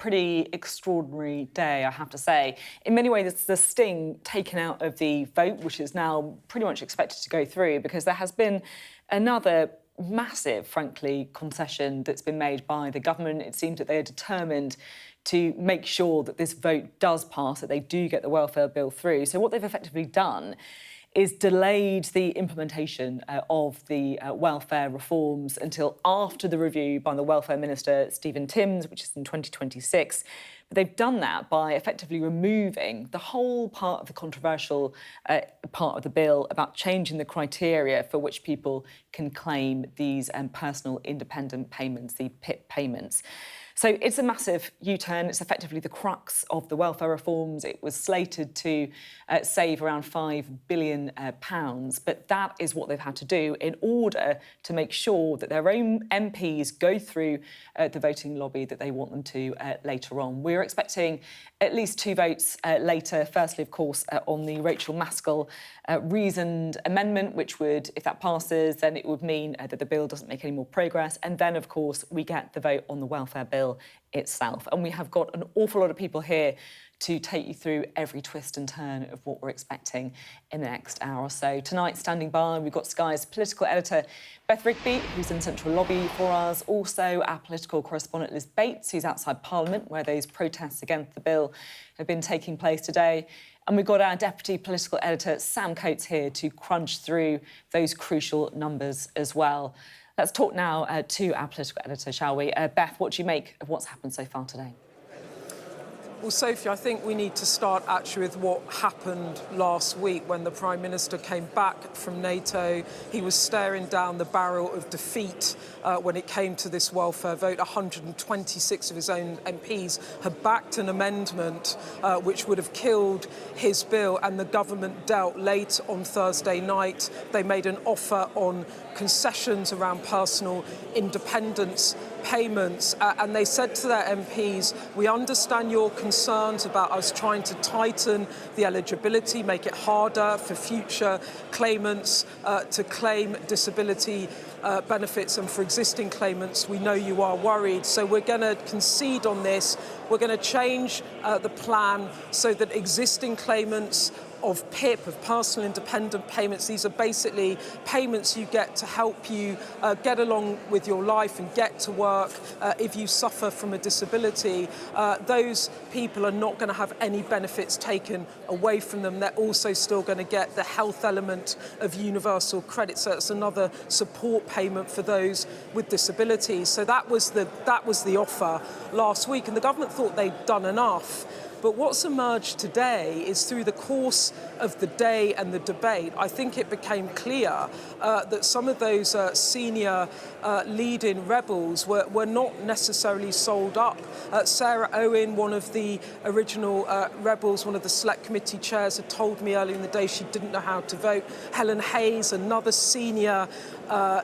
pretty extraordinary day, I have to say. In many ways, it's the sting taken out of the vote, which is now pretty much expected to go through, because there has been another massive, frankly, concession that's been made by the government. It seems that they are determined to make sure that this vote does pass, that they do get the welfare bill through. So what they've effectively done is delayed the implementation of the welfare reforms until after the review by the Welfare Minister, Stephen Timms, which is in 2026. But they've done that by effectively removing the whole part of the controversial part of the bill about changing the criteria for which people can claim these personal independent payments, the PIP payments. So it's a massive U-turn. It's effectively the crux of the welfare reforms. It was slated to save around £5 billion, but that is what they've had to do in order to make sure that their own MPs go through the voting lobby that they want them to later on. We're expecting at least 2 votes later. Firstly, of course, on the Rachel Maskell reasoned amendment, which would, if that passes, then it would mean that the bill doesn't make any more progress. And then, of course, we get the vote on the welfare bill itself. And we have got an awful lot of people here to take you through every twist and turn of what we're expecting in the next hour or so. Tonight, standing by, we've got Sky's political editor, Beth, Rigby, who's in central lobby for us. Also, our political correspondent, Liz Bates, who's outside Parliament, where those protests against the bill have been taking place today. And we've got our deputy political editor, Sam Coates, here to crunch through those crucial numbers as well. Let's talk now to our political editor, shall we? Beth, what do you make of what's happened so far today? Well, Sophie, I think we need to start actually with what happened last week when the Prime Minister came back from NATO. He was staring down the barrel of defeat when it came to this welfare vote. 126 of his own MPs had backed an amendment which would have killed his bill, and the government dealt late on Thursday night. They made an offer on concessions around personal independence payments, and they said to their MPs, we understand your concerns about us trying to tighten the eligibility, make it harder for future claimants to claim disability benefits, and for existing claimants, we know you are worried, so we're going to concede on this. We're going to change the plan so that existing claimants of PIP, of personal independent payments, these are basically payments you get to help you get along with your life and get to work if you suffer from a disability. Those people are not going to have any benefits taken away from them. They're also still going to get the health element of universal credit, so it's another support payment for those with disabilities. So that was the offer last week, and the government thought they'd done enough. But what's emerged today is, through the course of the day and the debate, I think it became clear that some of those senior leading rebels were not necessarily sold up. Sarah Owen, one of the original rebels, one of the select committee chairs, had told me earlier in the day she didn't know how to vote. Helen Hayes, another senior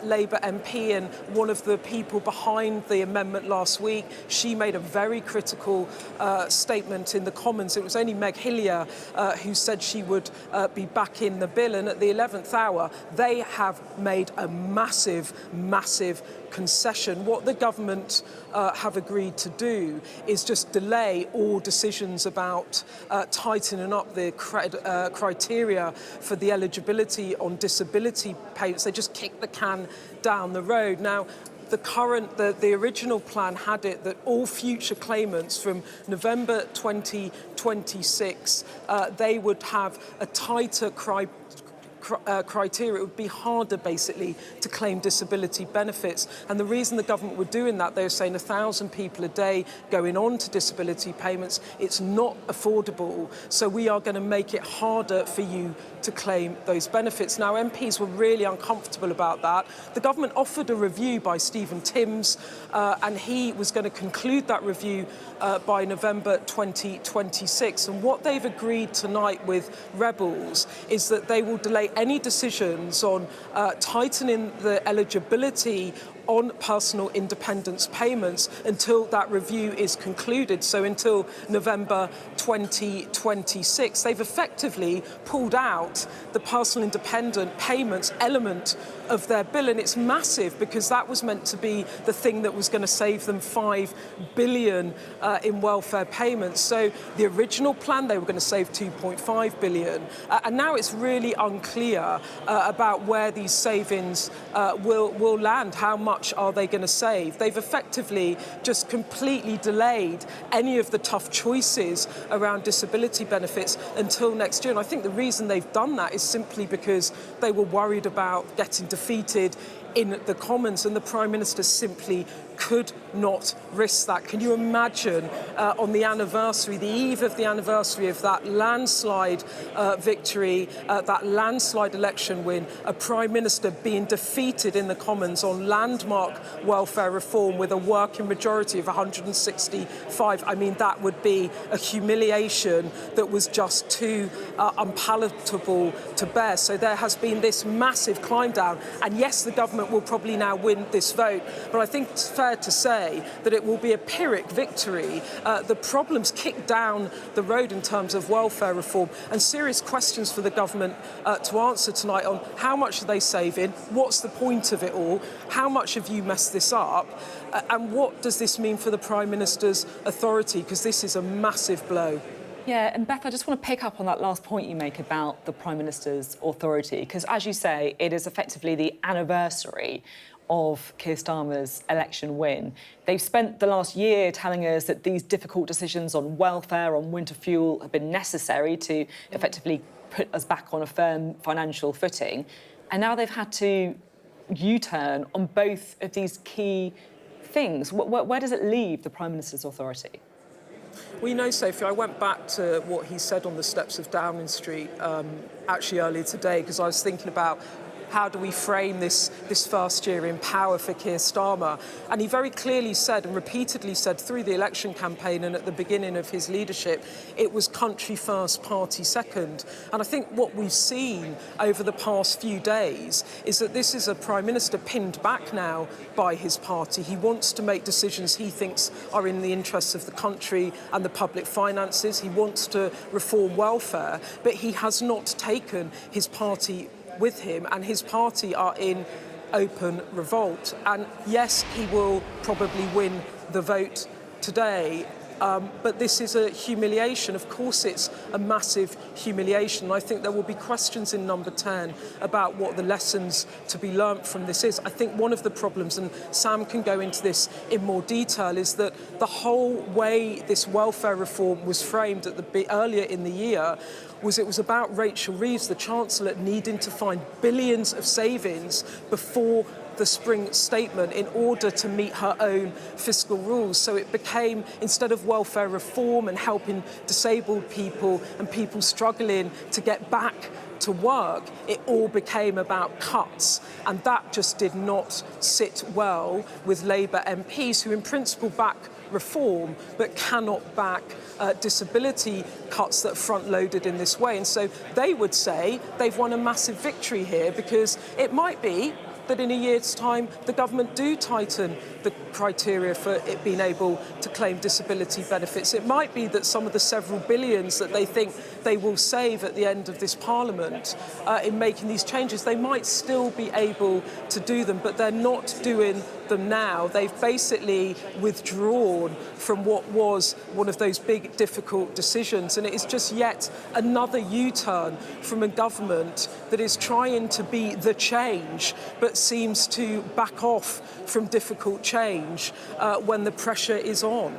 Labour MP and one of the people behind the amendment last week, she made a very critical statement in the Commons. It was only Meg Hillier who said she would be back in the bill, and at the 11th hour they have made a massive concession. What the government have agreed to do is just delay all decisions about tightening up the criteria for the eligibility on disability payments. They just kick the can down the road. Now, the original plan had it that all future claimants from November 2026, they would have a tighter criteria. It would be harder, basically, to claim disability benefits. And the reason the government were doing that, they were saying 1,000 people a day going on to disability payments, it's not affordable. So we are going to make it harder for you to claim those benefits. Now, MPs were really uncomfortable about that. The government offered a review by Stephen Timms, and he was going to conclude that review by November 2026. And what they've agreed tonight with rebels is that they will delay any decisions on tightening the eligibility on personal independence payments until that review is concluded, so until November 2026. They've effectively pulled out the personal independent payments element of their bill, and it's massive because that was meant to be the thing that was going to save them $5 billion in welfare payments. So the original plan, they were going to save $2.5 billion, and now it's really unclear about where these savings will land. How much are they going to save? They've effectively just completely delayed any of the tough choices around disability benefits until next year. And I think the reason they've done that is simply because they were worried about getting defeated in the Commons, and the Prime Minister simply could not risk that. Can you imagine on the anniversary, the eve of the anniversary of that landslide victory, that landslide election win, a Prime Minister being defeated in the Commons on landmark welfare reform with a working majority of 165? I mean, that would be a humiliation that was just too unpalatable to bear. So there has been this massive climb down, and yes, the government will probably now win this vote, but I think it's fair to say that it will be a Pirrhic victory. The problems kicked down the road in terms of welfare reform, and serious questions for the government to answer tonight on how much are they saving, what's the point of it all, how much have you messed this up, and what does this mean for the Prime Minister's authority, because this is a massive blow. Yeah, and Beth, I just want to pick up on that last point you make about the Prime Minister's authority, because as you say, it is effectively the anniversary of Keir Starmer's election win. They've spent the last year telling us that these difficult decisions on welfare, on winter fuel, have been necessary to effectively put us back on a firm financial footing. And now they've had to U-turn on both of these key things. Where does it leave the Prime Minister's authority? Well, you know, Sophie, I went back to what he said on the steps of Downing Street actually earlier today, because I was thinking about how do we frame this first year in power for Keir Starmer. And he very clearly said and repeatedly said through the election campaign and at the beginning of his leadership, it was country first, party second. And I think what we've seen over the past few days is that this is a Prime Minister pinned back now by his party. He wants to make decisions he thinks are in the interests of the country and the public finances. He wants to reform welfare, but he has not taken his party with him, and his party are in open revolt. And yes, he will probably win the vote today, but this is a humiliation. Of course, it's a massive humiliation. I think there will be questions in number 10 about what the lessons to be learnt from this is. I think one of the problems, and Sam can go into this in more detail, is that the whole way this welfare reform was framed earlier in the year it was about Rachel Reeves, the Chancellor, needing to find billions of savings before the spring statement in order to meet her own fiscal rules. So it became, instead of welfare reform and helping disabled people and people struggling to get back to work, it all became about cuts. And that just did not sit well with Labour MPs, who in principle back reform but cannot back disability cuts that are front-loaded in this way. And so they would say they've won a massive victory here, because it might be that in a year's time the government do tighten the criteria for it being able to claim disability benefits. It might be that some of the several billions that they think they will save at the end of this Parliament in making these changes, they might still be able to do them, but they're not doing them now. They've basically withdrawn from what was one of those big, difficult decisions, and it is just yet another U-turn from a government that is trying to be the change, but seems to back off from difficult change when the pressure is on.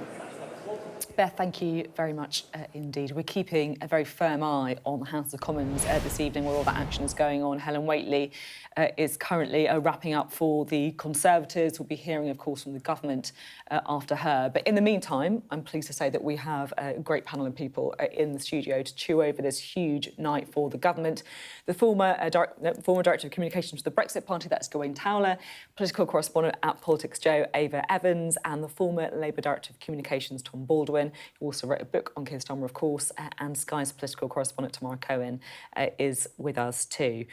Beth, thank you very much indeed. We're keeping a very firm eye on the House of Commons this evening, where all that action is going on. Helen Whately is currently wrapping up for the Conservatives. We'll be hearing, of course, from the government after her. But in the meantime, I'm pleased to say that we have a great panel of people in the studio to chew over this huge night for the government. The former Director of Communications for the Brexit Party, that's Gawain Towler, political correspondent at Politics Joe, Ava Evans, and the former Labour Director of Communications, Tom Baldwin, who also wrote a book on Keir Starmer, of course, and Sky's political correspondent, Tamara Cohen, is with us too.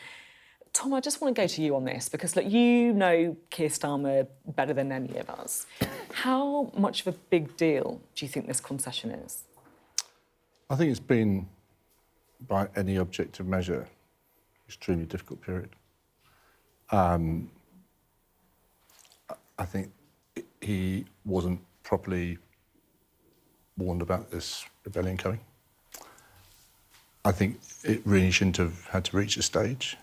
Tom, I just want to go to you on this because, look, you know Keir Starmer better than any of us. How much of a big deal do you think this concession is? I think it's been, by any objective measure, extremely difficult period. I think he wasn't properly warned about this rebellion coming. I think it really shouldn't have had to reach a stage.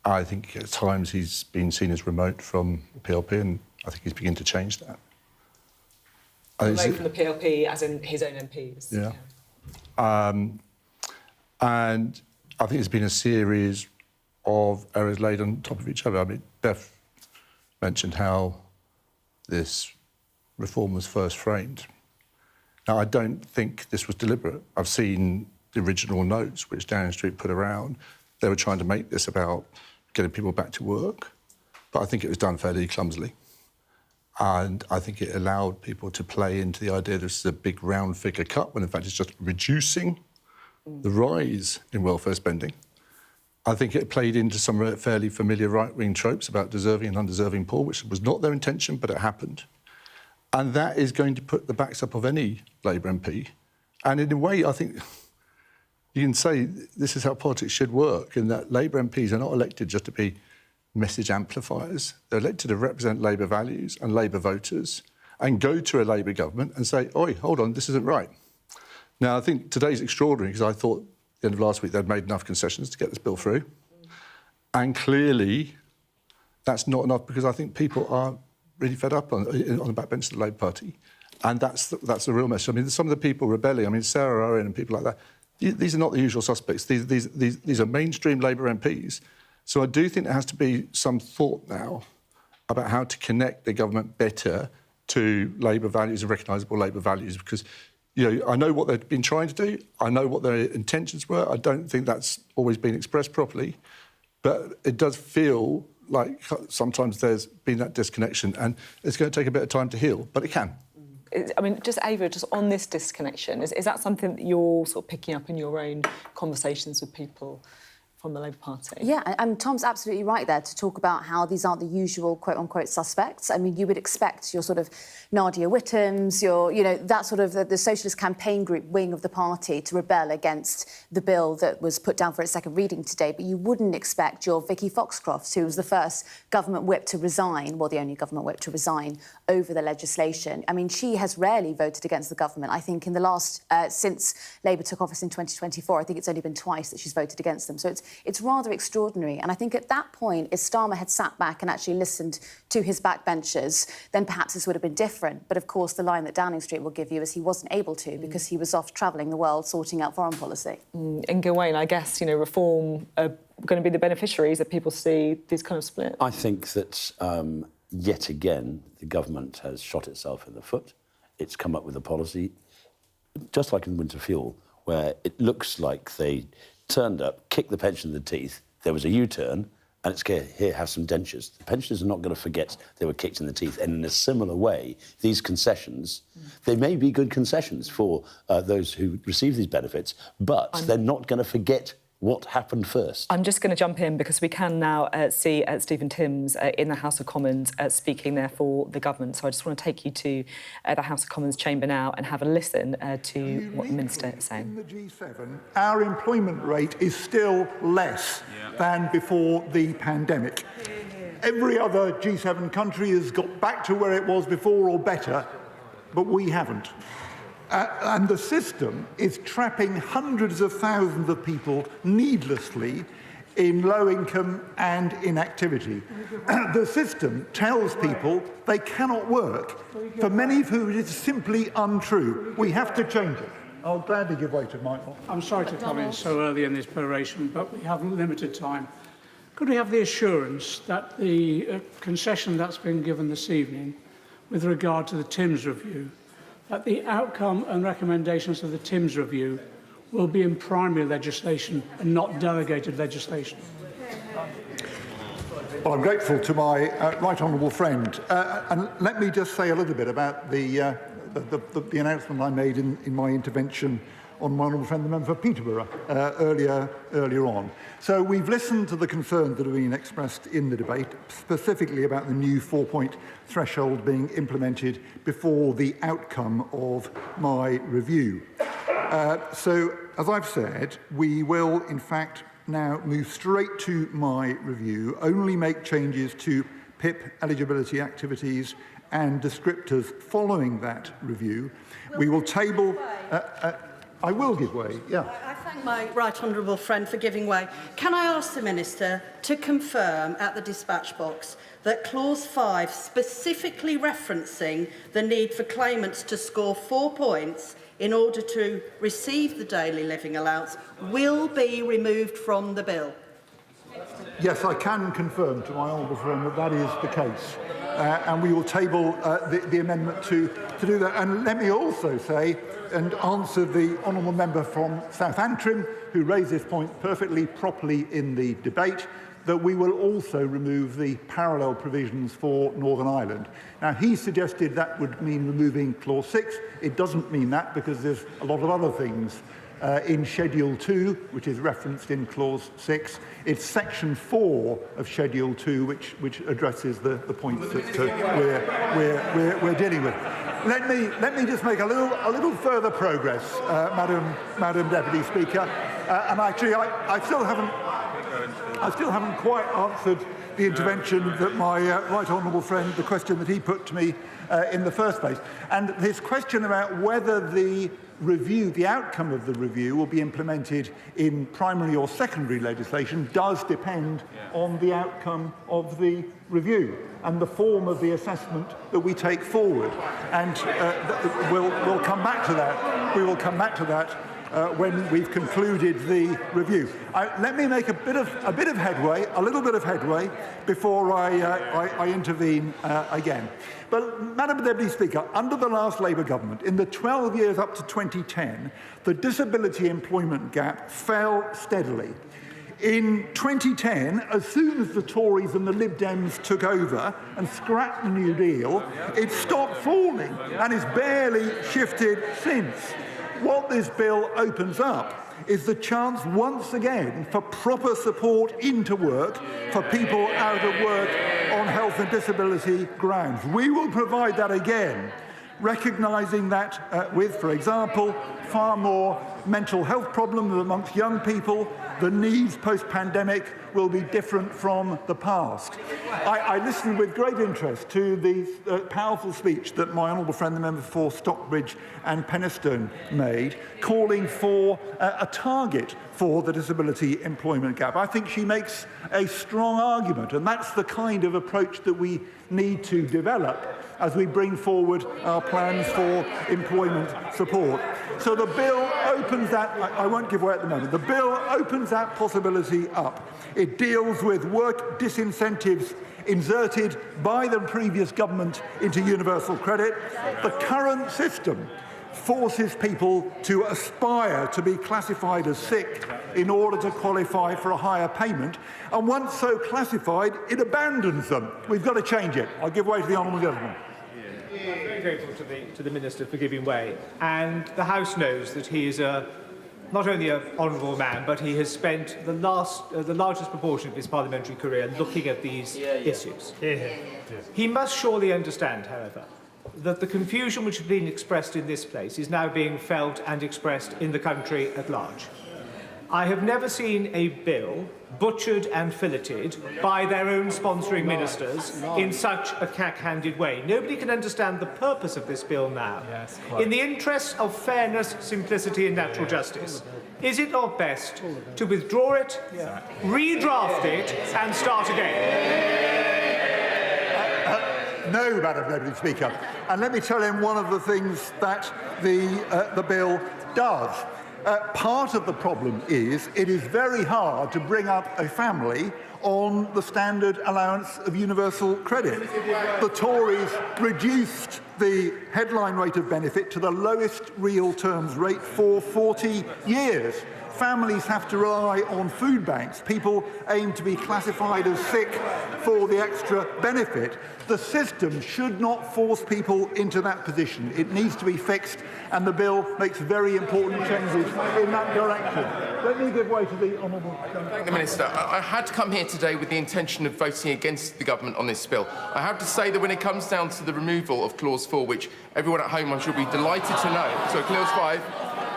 I think at times he's been seen as remote from the PLP, and I think he's beginning to change that. Remote from the PLP, as in his own MPs. Yeah. And I think there's been a series of errors laid on top of each other. I mean, Beth mentioned how this reform was first framed. Now, I don't think this was deliberate. I've seen the original notes which Downing Street put around. They were trying to make this about getting people back to work, but I think it was done fairly clumsily. And I think it allowed people to play into the idea this is a big round figure cut, when in fact it's just reducing the rise in welfare spending. I think it played into some fairly familiar right-wing tropes about deserving and undeserving poor, which was not their intention, but it happened. And that is going to put the backs up of any Labour MP. And in a way, I think you can say this is how politics should work, in that Labour MPs are not elected just to be message amplifiers. They're elected to represent Labour values and Labour voters and go to a Labour government and say, oi, hold on, this isn't right. Now, I think today's extraordinary because I thought at the end of last week they'd made enough concessions to get this bill through. And clearly that's not enough, because I think people are really fed up on the backbench of the Labour Party. And that's the real message. I mean, some of the people rebelling, I mean, Sarah Owen and people like that, these are not the usual suspects. These are mainstream Labour MPs. So I do think there has to be some thought now about how to connect the government better to Labour values and recognisable Labour values, because, you know, I know what they've been trying to do. I know what their intentions were. I don't think that's always been expressed properly. But it does feel like sometimes there's been that disconnection, and it's going to take a bit of time to heal, but it can. I mean, just Ava, just on this disconnection, is that something that you're sort of picking up in your own conversations with people from the Labour Party? Yeah, and Tom's absolutely right there to talk about how these aren't the usual quote-unquote suspects. I mean, you would expect your sort of Nadia Whittams, your, you know, that sort of the Socialist Campaign Group wing of the party to rebel against the bill that was put down for its second reading today, but you wouldn't expect your Vicky Foxcrofts, who was the first government whip to resign, well, the only government whip to resign over the legislation. I mean, she has rarely voted against the government. I think in the last, since Labour took office in 2024, I think it's only been twice that she's voted against them. So it's rather extraordinary. And I think at that point, if Starmer had sat back and actually listened to his backbenchers, then perhaps this would have been different. But of course, the line that Downing Street will give you is he wasn't able to because he was off travelling the world sorting out foreign policy. And Gawain, I guess, you know, Reform are going to be the beneficiaries that people see these kind of splits. I think that, yet again, the government has shot itself in the foot. It's come up with a policy, just like in winter fuel, where it looks like they turned up, kicked the pension in the teeth, there was a U-turn, and it's here, have some dentures. The pensioners are not going to forget they were kicked in the teeth. And in a similar way, these concessions, they may be good concessions for those who receive these benefits, but they're not going to forget what happened first. I'm just going to jump in because we can now see Stephen Timms in the House of Commons speaking there for the government. So I just want to take you to the House of Commons chamber now and have a listen to what the Minister is saying. In the G7, our employment rate is still less than before the pandemic. Every other G7 country has got back to where it was before or better, but we haven't. And the system is trapping hundreds of thousands of people needlessly in low income and inactivity. The system tells people they cannot work, for many of whom it is simply untrue. We have to change it. I'll gladly give way to Michael. I'm sorry to come in so early in this peroration, but we have limited time. Could we have the assurance that the concession that's been given this evening with regard to the Timms review, that the outcome and recommendations of the Timms review will be in primary legislation and not delegated legislation? Well, I'm grateful to my right honourable friend. And let me just say a little bit about the announcement I made in my intervention on my honourable friend, the member for Peterborough, earlier on. So we've listened to the concerns that have been expressed in the debate, specifically about the new 4-point threshold being implemented before the outcome of my review. So, as I've said, we will, in fact, now move straight to my review, only make changes to PIP eligibility activities and descriptors following that review. We will table... I will give way, yeah. I thank my right honourable friend for giving way. Can I ask the Minister to confirm at the dispatch box that clause 5, specifically referencing the need for claimants to score 4 points in order to receive the daily living allowance, will be removed from the bill? Yes, I can confirm to my honourable friend that that is the case. And we will table the amendment to do that. And let me also say, and answer the honourable member from South Antrim, who raised this point perfectly properly in the debate, that we will also remove the parallel provisions for Northern Ireland. Now, he suggested that would mean removing clause 6. It doesn't mean that, because there's a lot of other things in Schedule 2, which is referenced in clause 6. It's section 4 of Schedule 2, which addresses the points that we're dealing with. Let me just make a little further progress, Madam Deputy Speaker. And actually, I still haven't quite answered the intervention that my right honourable friend, the question that he put to me in the first place. And this question about whether the review, the outcome of the review, will be implemented in primary or secondary legislation does depend on the outcome of the review and the form of the assessment that we take forward. And we'll come back to that. We will come back to that when we've concluded the review. Let me make a little bit of headway before I intervene again. But, Madam Deputy Speaker, under the last Labour government, in the 12 years up to 2010, the disability employment gap fell steadily. In 2010, as soon as the Tories and the Lib Dems took over and scrapped the New Deal, it stopped falling and has barely shifted since. What this bill opens up is the chance once again for proper support into work for people out of work on health and disability grounds. We will provide that again, recognising that with, for example, far more mental health problems amongst young people, the needs post-pandemic will be different from the past. I listened with great interest to the powerful speech that my honourable friend, the member for Stockbridge and Penistone made, calling for a target for the disability employment gap. I think she makes a strong argument, and that's the kind of approach that we need to develop as we bring forward our plans for employment support. So the bill opens that, I won't give away at the moment, the bill opens that possibility up. It deals with work disincentives inserted by the previous government into universal credit. The current system forces people to aspire to be classified as sick in order to qualify for a higher payment, and once so classified, it abandons them. We've got to change it. I'll give way to the honourable gentleman. I'm very grateful to the Minister for giving way, and the House knows that he is not only an honourable man, but he has spent the largest proportion of his parliamentary career looking at these issues. He must surely understand, however, that the confusion which has been expressed in this place is now being felt and expressed in the country at large. I have never seen a bill butchered and filleted by their own sponsoring ministers in such a cack-handed way. Nobody can understand the purpose of this bill now. In the interests of fairness, simplicity and natural justice, is it not best to withdraw it, redraft it and start again? No, Madam Deputy Speaker. And let me tell him one of the things that the bill does. Part of the problem is it is very hard to bring up a family on the standard allowance of universal credit. The Tories reduced the headline rate of benefit to the lowest real terms rate for 40 years. Families have to rely on food banks. People aim to be classified as sick for the extra benefit. The system should not force people into that position. It needs to be fixed, and the bill makes very important changes in that direction. Let me give way to the Honourable. Thank the Minister. I had to come here today with the intention of voting against the government on this bill. I have to say that when it comes down to the removal of Clause 4, which everyone at home I'm sure will be delighted to know, so Clause 5,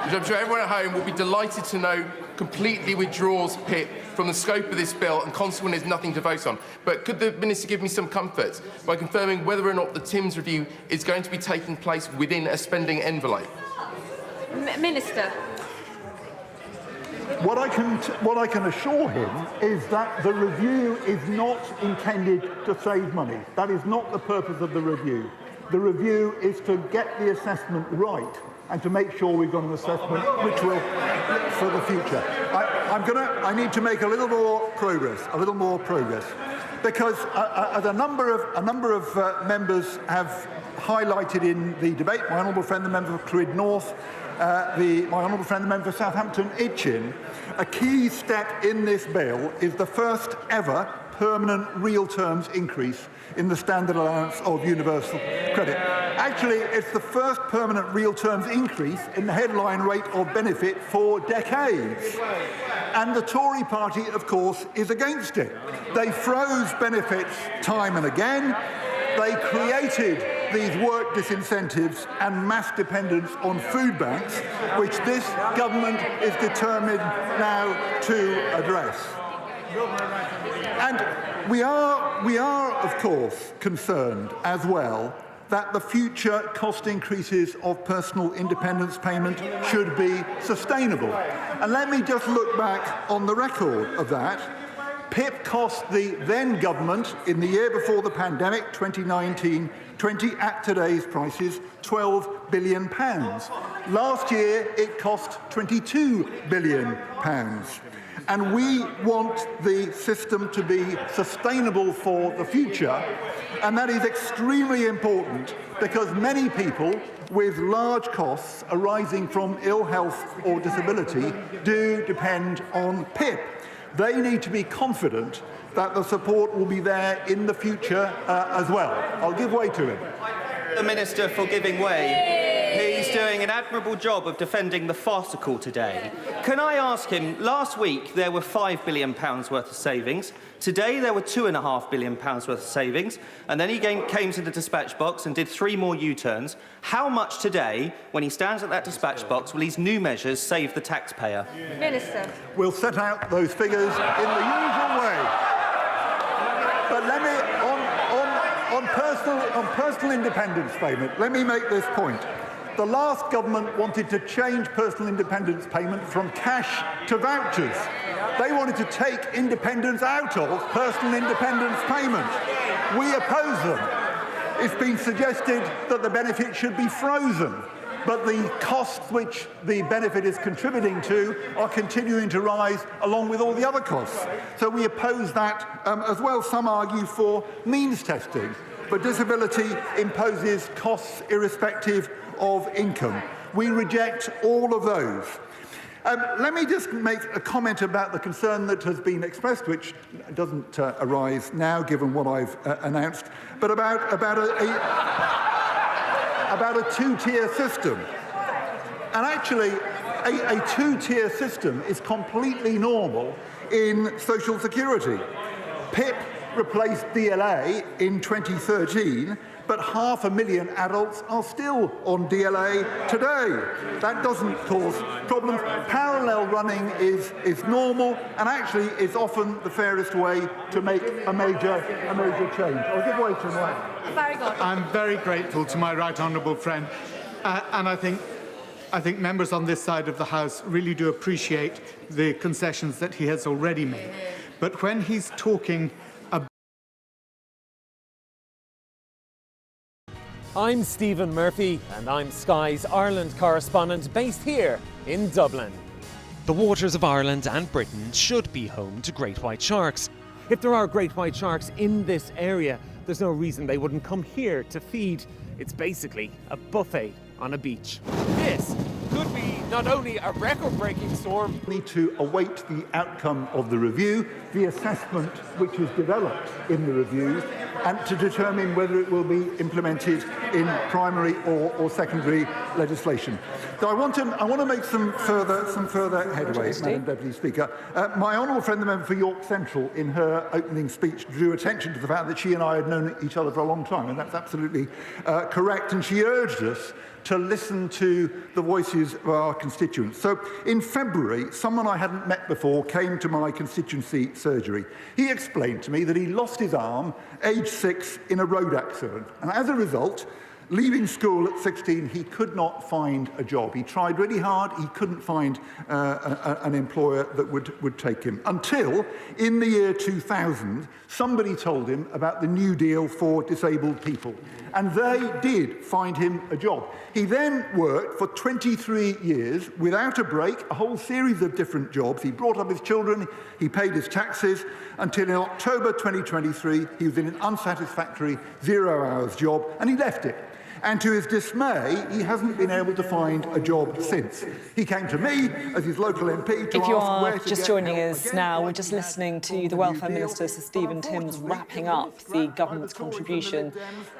which I'm sure everyone at home will be delighted to know completely withdraws PIP from the scope of this bill and consequently there's nothing to vote on. But could the Minister give me some comfort by confirming whether or not the Timms review is going to be taking place within a spending envelope? Minister. What I can assure him is that the review is not intended to save money. That is not the purpose of the review. The review is to get the assessment right and to make sure we've got an assessment which will for the future. I need to make a little more progress, because as a number of members have highlighted in the debate, my honourable friend the member for Clwyd North, my honourable friend the member for Southampton Itchin, a key step in this bill is the first ever permanent real terms increase in the standard allowance of universal credit. Actually, it's the first permanent real terms increase in the headline rate of benefit for decades. And the Tory party, of course, is against it. They froze benefits time and again. They created these work disincentives and mass dependence on food banks, which this government is determined now to address. And we are, of course, concerned as well that the future cost increases of personal independence payment should be sustainable. And let me just look back on the record of that. PIP cost the then government in the year before the pandemic, 2019-20, at today's prices, £12 billion. Last year, it cost £22 billion. And we want the system to be sustainable for the future, and that is extremely important because many people with large costs arising from ill health or disability do depend on PIP. They need to be confident that the support will be there in the future as well. I'll give way to him. The Minister for giving way. He's doing an admirable job of defending the farcical today. Can I ask him, last week there were £5 billion worth of savings. Today there were £2.5 billion worth of savings. And then he came to the dispatch box and did 3 more U-turns. How much today, when he stands at that dispatch box, will these new measures save the taxpayer? Minister. We'll set out those figures in the usual way. But let me, on personal independence payment, let me make this point. The last government wanted to change personal independence payment from cash to vouchers. They wanted to take independence out of personal independence payment. We oppose them. It's been suggested that the benefit should be frozen, but the costs which the benefit is contributing to are continuing to rise along with all the other costs. So we oppose that as well. Some argue for means testing, but disability imposes costs irrespective of income. We reject all of those. Let me just make a comment about the concern that has been expressed, which doesn't arise now, given what I've announced, but about a two-tier system. And actually, a two-tier system is completely normal in social security. PIP replaced DLA in 2013, but 500,000 adults are still on DLA today. That doesn't cause problems. Parallel running is normal, and actually is often the fairest way to make a major change. I'll give way to Mike. Very good. I'm very grateful to my right honourable friend, and I think members on this side of the House really do appreciate the concessions that he has already made. But when he's talking about... I'm Stephen Murphy, and I'm Sky's Ireland correspondent based here in Dublin. The waters of Ireland and Britain should be home to great white sharks. If there are great white sharks in this area, there's no reason they wouldn't come here to feed. It's basically a buffet on a beach. This could be not only a record-breaking storm. We need to await the outcome of the review, the assessment which is developed in the review, and to determine whether it will be implemented in primary or secondary legislation. So I want to make some further headway, Madam Deputy Speaker. My honourable friend, the member for York Central, in her opening speech, drew attention to the fact that she and I had known each other for a long time, and that's absolutely correct. And she urged us to listen to the voices of our constituents. So in February, someone I hadn't met before came to my constituency surgery. He explained to me that he lost his arm, aged 6, in a road accident. And as a result, leaving school at 16, he could not find a job. He tried really hard, he couldn't find an employer that would take him. Until, in the year 2000, somebody told him about the New Deal for disabled people. And they did find him a job. He then worked for 23 years without a break, a whole series of different jobs. He brought up his children, he paid his taxes, until in October 2023, he was in an unsatisfactory 0-hours job, and he left it. And to his dismay, he hasn't been able to find a job since. He came to me as his local MP to ask where to If you are just joining us again. now, we're just listening to the Welfare Minister, Sir Stephen Timms, wrapping up the government's contribution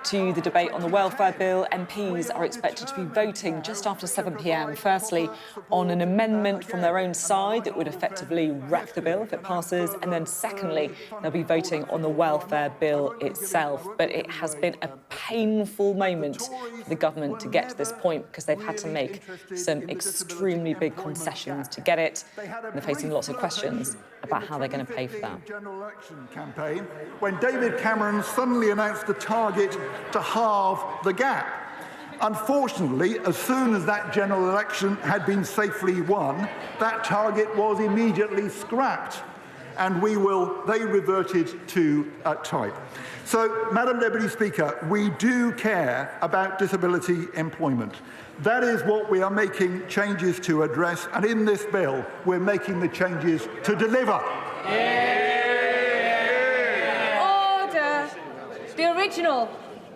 to the debate on the welfare bill. MPs are expected to be voting just after 7 p.m. Firstly, on an amendment from their own side that would effectively wreck the bill if it passes, and then secondly, they'll be voting on the welfare bill itself. But it has been a painful moment for the government to get to this point because they've had to make some extremely big concessions to get it. And they're facing lots of questions about how they're going to pay for that. General election campaign, when David Cameron suddenly announced the target to halve the gap. Unfortunately, as soon as that general election had been safely won, that target was immediately scrapped. And they reverted to type. So, Madam Deputy Speaker, we do care about disability employment. That is what we are making changes to address, and in this bill, we're making the changes to deliver. Order. The original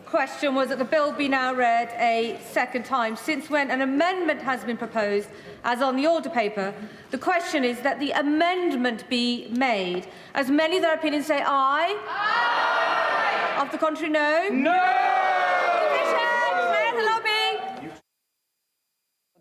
question was that the bill be now read a second time. Since when an amendment has been proposed, as on the order paper, the question is that the amendment be made. As many of their opinions say aye. Aye. Of the contrary, no. No. Division. The lobby.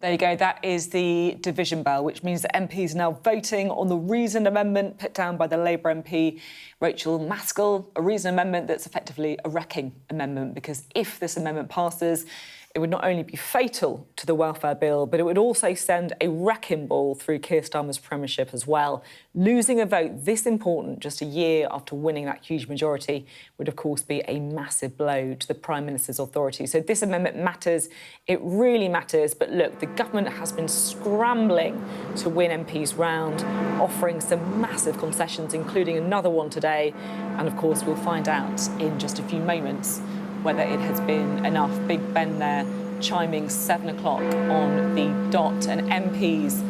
There you go, that is the division bell, which means that MPs are now voting on the reasoned amendment put down by the Labour MP, Rachel Maskell, a reasoned amendment that's effectively a wrecking amendment, because if this amendment passes, it would not only be fatal to the welfare bill, but it would also send a wrecking ball through Keir Starmer's premiership as well. Losing a vote this important just a year after winning that huge majority would, of course, be a massive blow to the Prime Minister's authority. So this amendment matters. It really matters. But look, the government has been scrambling to win MPs round, offering some massive concessions, including another one today. And, of course, we'll find out in just a few moments whether it has been enough. Big Ben there chiming 7 o'clock on the dot, and MPs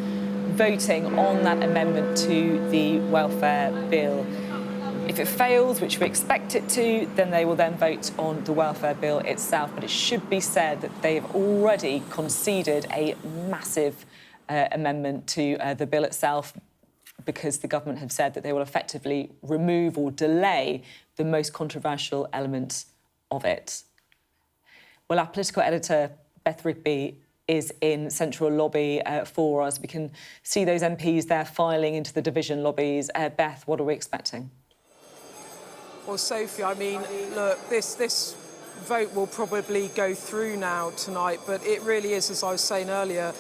voting on that amendment to the welfare bill. If it fails, which we expect it to, then they will then vote on the welfare bill itself. But it should be said that they have already conceded a massive amendment to the bill itself, because the government have said that they will effectively remove or delay the most controversial elements of it. Well, our political editor, Beth Rigby, is in Central Lobby for us. We can see those MPs there filing into the division lobbies. Beth, what are we expecting? Well, Sophie, I mean, look, this vote will probably go through now tonight, but it really is, as I was saying earlier,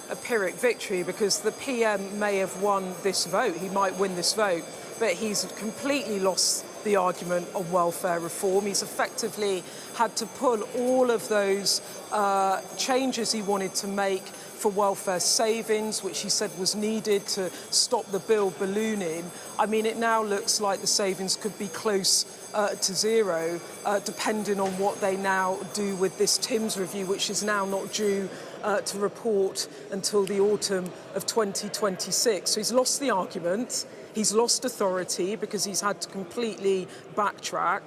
a Pirrhic victory, because the PM may have won this vote. He might win this vote, but he's completely lost the argument on welfare reform. He's effectively had to pull all of those changes he wanted to make for welfare savings, which he said was needed to stop the bill ballooning. I mean, it now looks like the savings could be close to zero, depending on what they now do with this Timms review, which is now not due to report until the autumn of 2026. So he's lost the argument, he's lost authority because he's had to completely backtrack,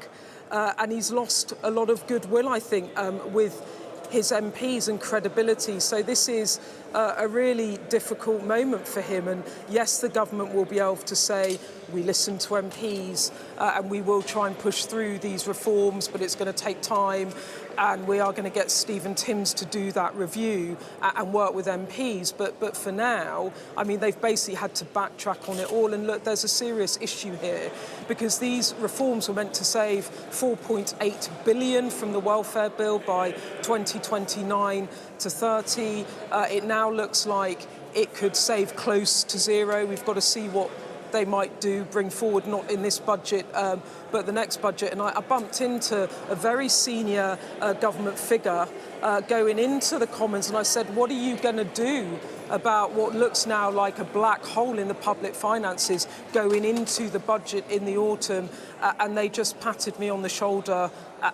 and he's lost a lot of goodwill, I think, with his MPs and credibility. So this is a really difficult moment for him. And yes, the government will be able to say, we listen to MPs and we will try and push through these reforms, but it's going to take time. And we are going to get Stephen Timms to do that review and work with MPs. But for now, I mean, they've basically had to backtrack on it all. And look, there's a serious issue here because these reforms were meant to save £4.8 billion from the welfare bill by 2029 to 30. It now looks like it could save close to zero. We've got to see what they might do, bring forward, not in this budget, but the next budget. And I bumped into a very senior government figure going into the Commons, and I said, what are you going to do about what looks now like a black hole in the public finances going into the budget in the autumn? And they just patted me on the shoulder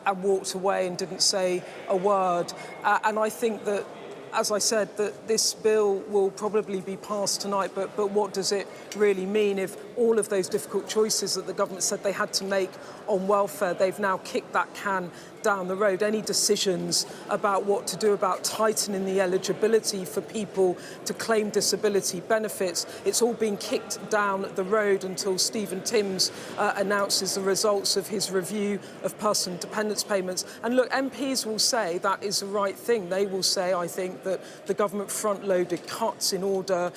and walked away and didn't say a word. And I think that, as I said, that this bill will probably be passed tonight, but what does it really mean if all of those difficult choices that the government said they had to make on welfare, they've now kicked that can down the road? Any decisions about what to do about tightening the eligibility for people to claim disability benefits, it's all been kicked down the road until Stephen Timms announces the results of his review of personal dependence payments. And look, MPs will say that is the right thing. They will say, I think, that the government front-loaded cuts in order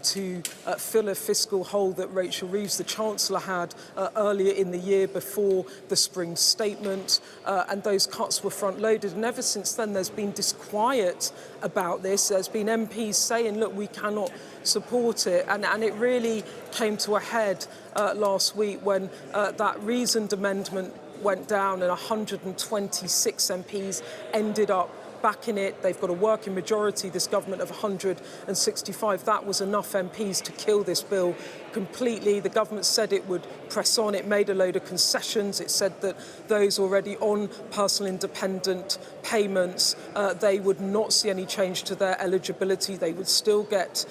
to fill a fiscal hole that Rachel Reeves, the Chancellor, had earlier in the year before the spring statement, and those cuts were front-loaded. And ever since then, there's been disquiet about this. There's been MPs saying, look, we cannot support it. And it really came to a head last week when that reasoned amendment went down and 126 MPs ended up backing it. They've got a working majority, this government, of 165. That was enough MPs to kill this bill completely. The government said it would press on. It made a load of concessions. It said that those already on personal independent payments, they would not see any change to their eligibility. They would still get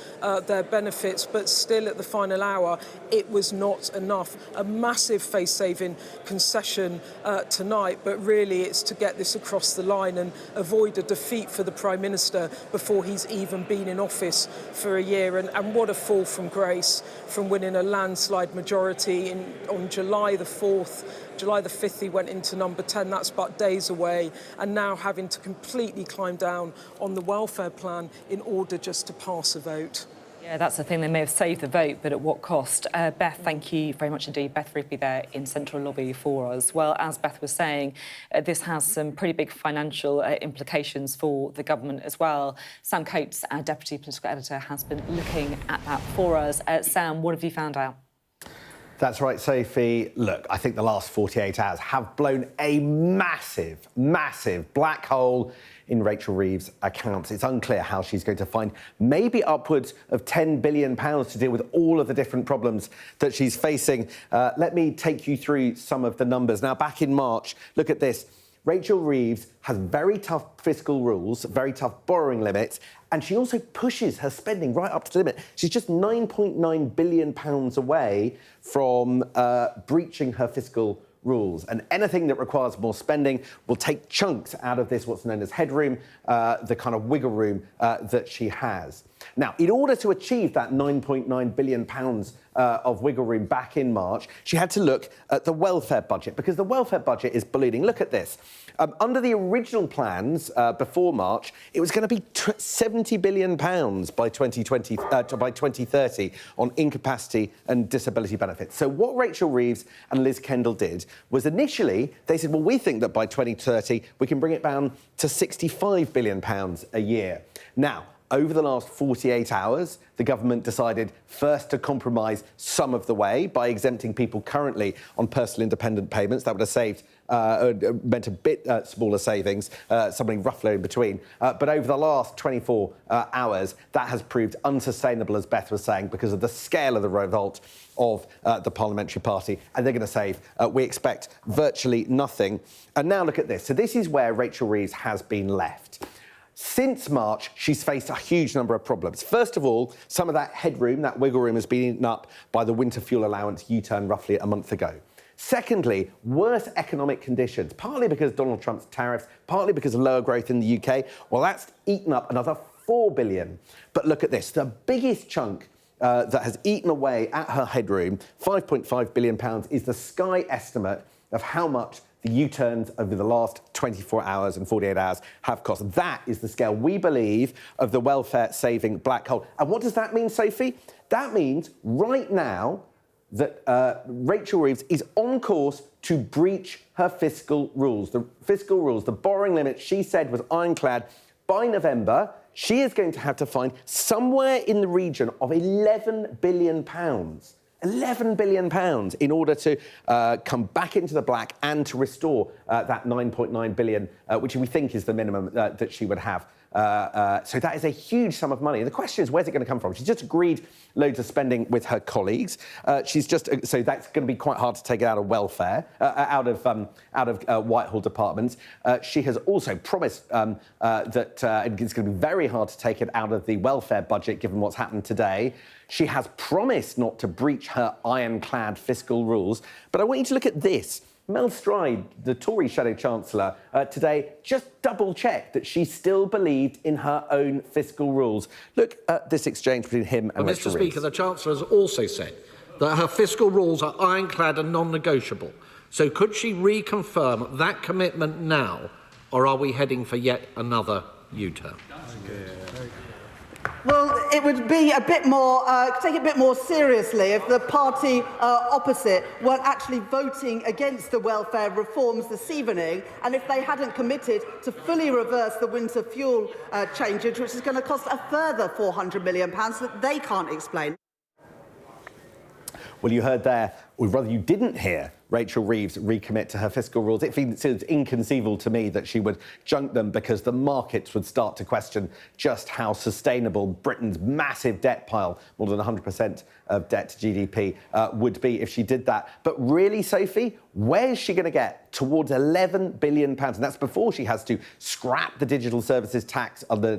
their benefits, but still at the final hour, it was not enough. A massive face-saving concession tonight, but really it's to get this across the line and avoid a defeat for the Prime Minister before he's even been in office for a year. And what a fall from grace from winning a landslide majority on July the 4th. July the 5th, he went into number 10. That's but days away. And now having to completely climb down on the welfare plan in order just to pass a vote. Yeah, that's the thing. They may have saved the vote, but at what cost? Beth, thank you very much indeed. Beth Rigby there in Central Lobby for us. Well, as Beth was saying, this has some pretty big financial implications for the government as well. Sam Coates, our Deputy Political Editor, has been looking at that for us. Sam, what have you found out? That's right, Sophie. Look, I think the last 48 hours have blown a massive, massive black hole in Rachel Reeves' accounts. It's unclear how she's going to find maybe upwards of £10 billion to deal with all of the different problems that she's facing. Let me take you through some of the numbers. Now, back in March, look at this. Rachel Reeves has very tough fiscal rules, very tough borrowing limits, and she also pushes her spending right up to the limit. She's just £9.9 billion away from breaching her fiscal rules. And anything that requires more spending will take chunks out of this, what's known as headroom, the kind of wiggle room that she has. Now, in order to achieve that £9.9 billion of wiggle room back in March, she had to look at the welfare budget, because the welfare budget is ballooning. Look at this. Under the original plans before March, it was going to be £70 billion by 2030 on incapacity and disability benefits. So what Rachel Reeves and Liz Kendall did was initially they said, well, we think that by 2030 we can bring it down to £65 billion a year. Now, over the last 48 hours, the government decided first to compromise some of the way by exempting people currently on personal independent payments. That would have saved, meant a bit smaller savings, something roughly in between. But over the last 24 hours, that has proved unsustainable, as Beth was saying, because of the scale of the revolt of the Parliamentary Party, and they're going to save, we expect, virtually nothing. And now look at this. So this is where Rachel Reeves has been left. Since March, she's faced a huge number of problems. First of all, some of that headroom, that wiggle room, has been eaten up by the winter fuel allowance U-turn roughly a month ago. Secondly, worse economic conditions, partly because Donald Trump's tariffs, partly because of lower growth in the UK. Well, that's eaten up another $4 billion. But look at this, the biggest chunk that has eaten away at her headroom, £5.5 billion, is the Sky estimate of how much the U-turns over the last 24 hours and 48 hours have cost. That is the scale, we believe, of the welfare-saving black hole. And what does that mean, Sophie? That means right now that Rachel Reeves is on course to breach her fiscal rules. The fiscal rules, the borrowing limit she said was ironclad. By November, she is going to have to find somewhere in the region of £11 billion. £11 billion in order to come back into the black and to restore that £9.9 billion, which we think is the minimum that she would have. So that is a huge sum of money. And the question is, where's it going to come from? She's just agreed loads of spending with her colleagues. So that's going to be quite hard to take it out of welfare, out of Whitehall departments. She has also promised that it's going to be very hard to take it out of the welfare budget, given what's happened today. She has promised not to breach her ironclad fiscal rules. But I want you to look at this. Mel Stride, the Tory Shadow Chancellor, today just double-checked that she still believed in her own fiscal rules. Look at this exchange between him and Rachel Reeves. Mr. Speaker, the Chancellor has also said that her fiscal rules are ironclad and non-negotiable. So could she reconfirm that commitment now, or are we heading for yet another U-turn? Well, it would be a bit more, take it a bit more seriously if the party opposite weren't actually voting against the welfare reforms this evening, and if they hadn't committed to fully reverse the winter fuel changes, which is going to cost a further £400 million that they can't explain. Well, you heard there, or rather you didn't hear, Rachel Reeves recommit to her fiscal rules. It seems inconceivable to me that she would junk them because the markets would start to question just how sustainable Britain's massive debt pile, more than 100% of debt to GDP, would be if she did that. But really, Sophie, where is she going to get towards £11 billion? And that's before she has to scrap the digital services tax under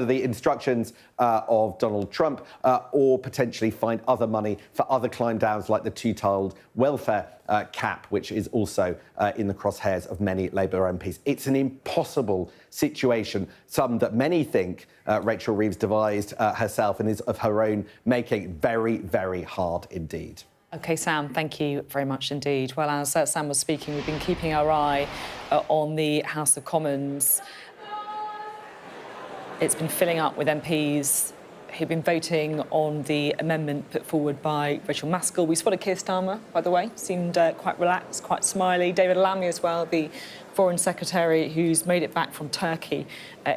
the instructions of Donald Trump, or potentially find other money for other climb downs like the two-tiled welfare cap, which is also in the crosshairs of many Labour MPs. It's an impossible situation, some that many think Rachel Reeves devised herself and is of her own making. Very, very hard indeed. OK, Sam, thank you very much indeed. Well, as Sam was speaking, we've been keeping our eye on the House of Commons. It's been filling up with MPs who've been voting on the amendment put forward by Rachel Maskell. We spotted Keir Starmer, by the way, seemed quite relaxed, quite smiley. David Lammy as well, the Foreign Secretary, who's made it back from Turkey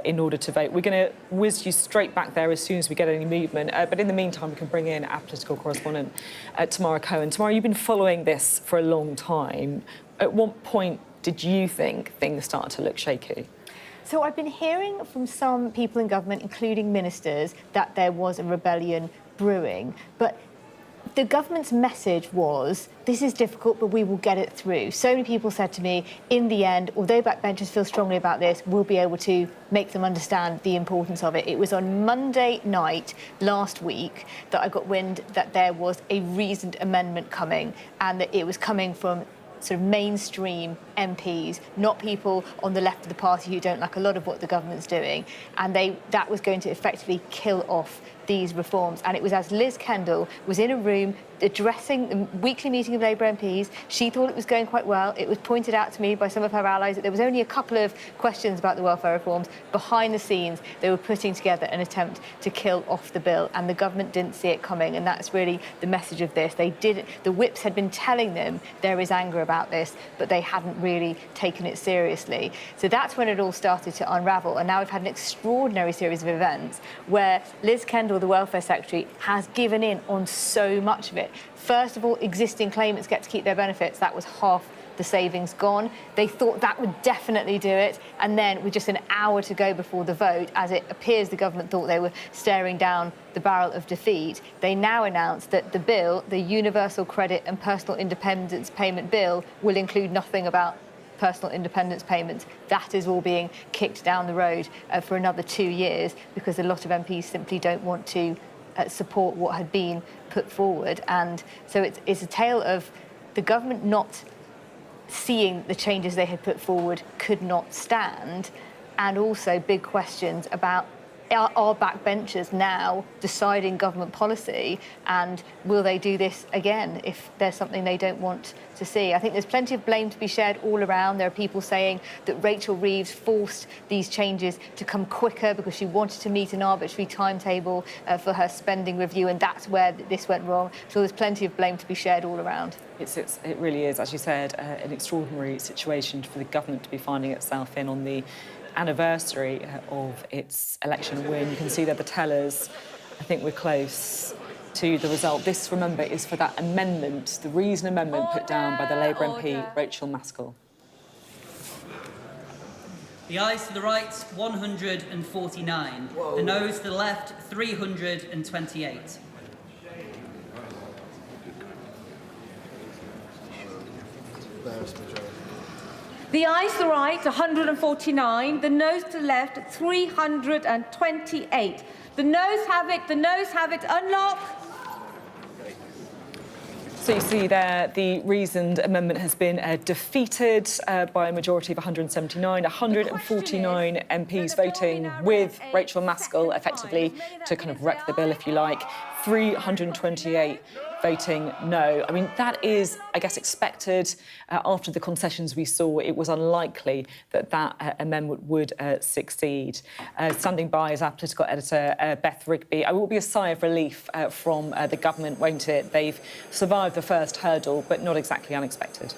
in order to vote. We're going to whiz you straight back there as soon as we get any movement. But in the meantime, we can bring in our political correspondent, Tamara Cohen. Tamara, you've been following this for a long time. At what point did you think things started to look shaky? So I've been hearing from some people in government, including ministers, that there was a rebellion brewing. But the government's message was, this is difficult, but we will get it through. So many people said to me, in the end, although backbenchers feel strongly about this, we'll be able to make them understand the importance of it. It was on Monday night last week that I got wind that there was a reasoned amendment coming, and that it was coming from sort of mainstream MPs, not people on the left of the party who don't like a lot of what the government's doing. And that was going to effectively kill off these reforms. And it was as Liz Kendall was in a room addressing the weekly meeting of Labour MPs. She thought it was going quite well. It was pointed out to me by some of her allies that there was only a couple of questions about the welfare reforms. Behind the scenes, they were putting together an attempt to kill off the bill, and the government didn't see it coming. And that's really the message of this. They didn't. The whips had been telling them there is anger about this, but they hadn't really taken it seriously. So that's when it all started to unravel. And now we've had an extraordinary series of events where Liz Kendall, the Welfare Secretary, has given in on so much of it. First of all, existing claimants get to keep their benefits. That was half the savings gone. They thought that would definitely do it. And then with just an hour to go before the vote, as it appears the government thought they were staring down the barrel of defeat, they now announced that the bill, the Universal Credit and Personal Independence Payment Bill, will include nothing about personal independence payments, that is all being kicked down the road for another 2 years because a lot of MPs simply don't want to support what had been put forward. And so it's a tale of the government not seeing the changes they had put forward could not stand, and also big questions about are backbenchers now deciding government policy, and will they do this again if there's something they don't want to see? I think there's plenty of blame to be shared all around. There are people saying that Rachel Reeves forced these changes to come quicker because she wanted to meet an arbitrary timetable for her spending review, and that's where this went wrong. So there's plenty of blame to be shared all around. It really is, as you said, an extraordinary situation for the government to be finding itself in on the anniversary of its election win. You can see there the tellers. I think we're close to the result. This, remember, is for that amendment, the reason amendment put down by the Labour MP, Rachel Maskell. The ayes to the right, 149. The noes to the left, 328. The ayes to the right, 149. The noes to the left, 328. The noes have it. The noes have it. Unlock. So you see there, the reasoned amendment has been defeated by a majority of 179, 149 MPs voting with Rachel Maskell, effectively, to kind of wreck the bill, if you like, 328 voting no. I mean, that is, I guess, expected. After the concessions we saw, it was unlikely that that amendment would succeed. Standing by is our political editor, Beth Rigby. It will be a sigh of relief from the government, won't it? They've survived the first hurdle, but not exactly unexpected.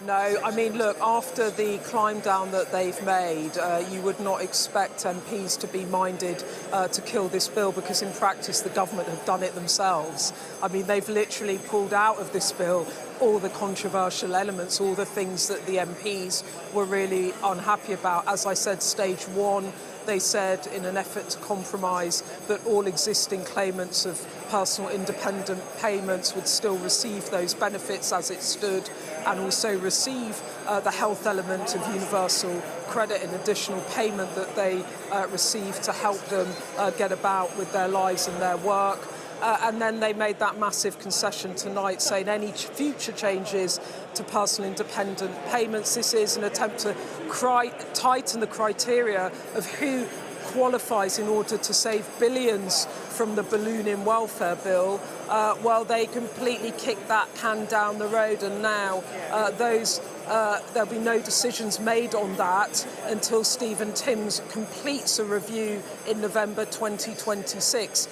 No, I mean, look, after the climb down that they've made, you would not expect MPs to be minded to kill this bill, because in practice the government have done it themselves. I mean, they've literally pulled out of this bill all the controversial elements, all the things that the MPs were really unhappy about. As I said, stage one, they said, in an effort to compromise, that all existing claimants of personal independent payments would still receive those benefits as it stood, and also receive the health element of universal credit and additional payment that they receive to help them get about with their lives and their work. And then they made that massive concession tonight, saying any future changes to personal independent payments, this is an attempt to tighten the criteria of who qualifies in order to save billions from the ballooning welfare bill. Well, they completely kicked that can down the road, and now there'll be no decisions made on that until Stephen Timms completes a review in November 2026.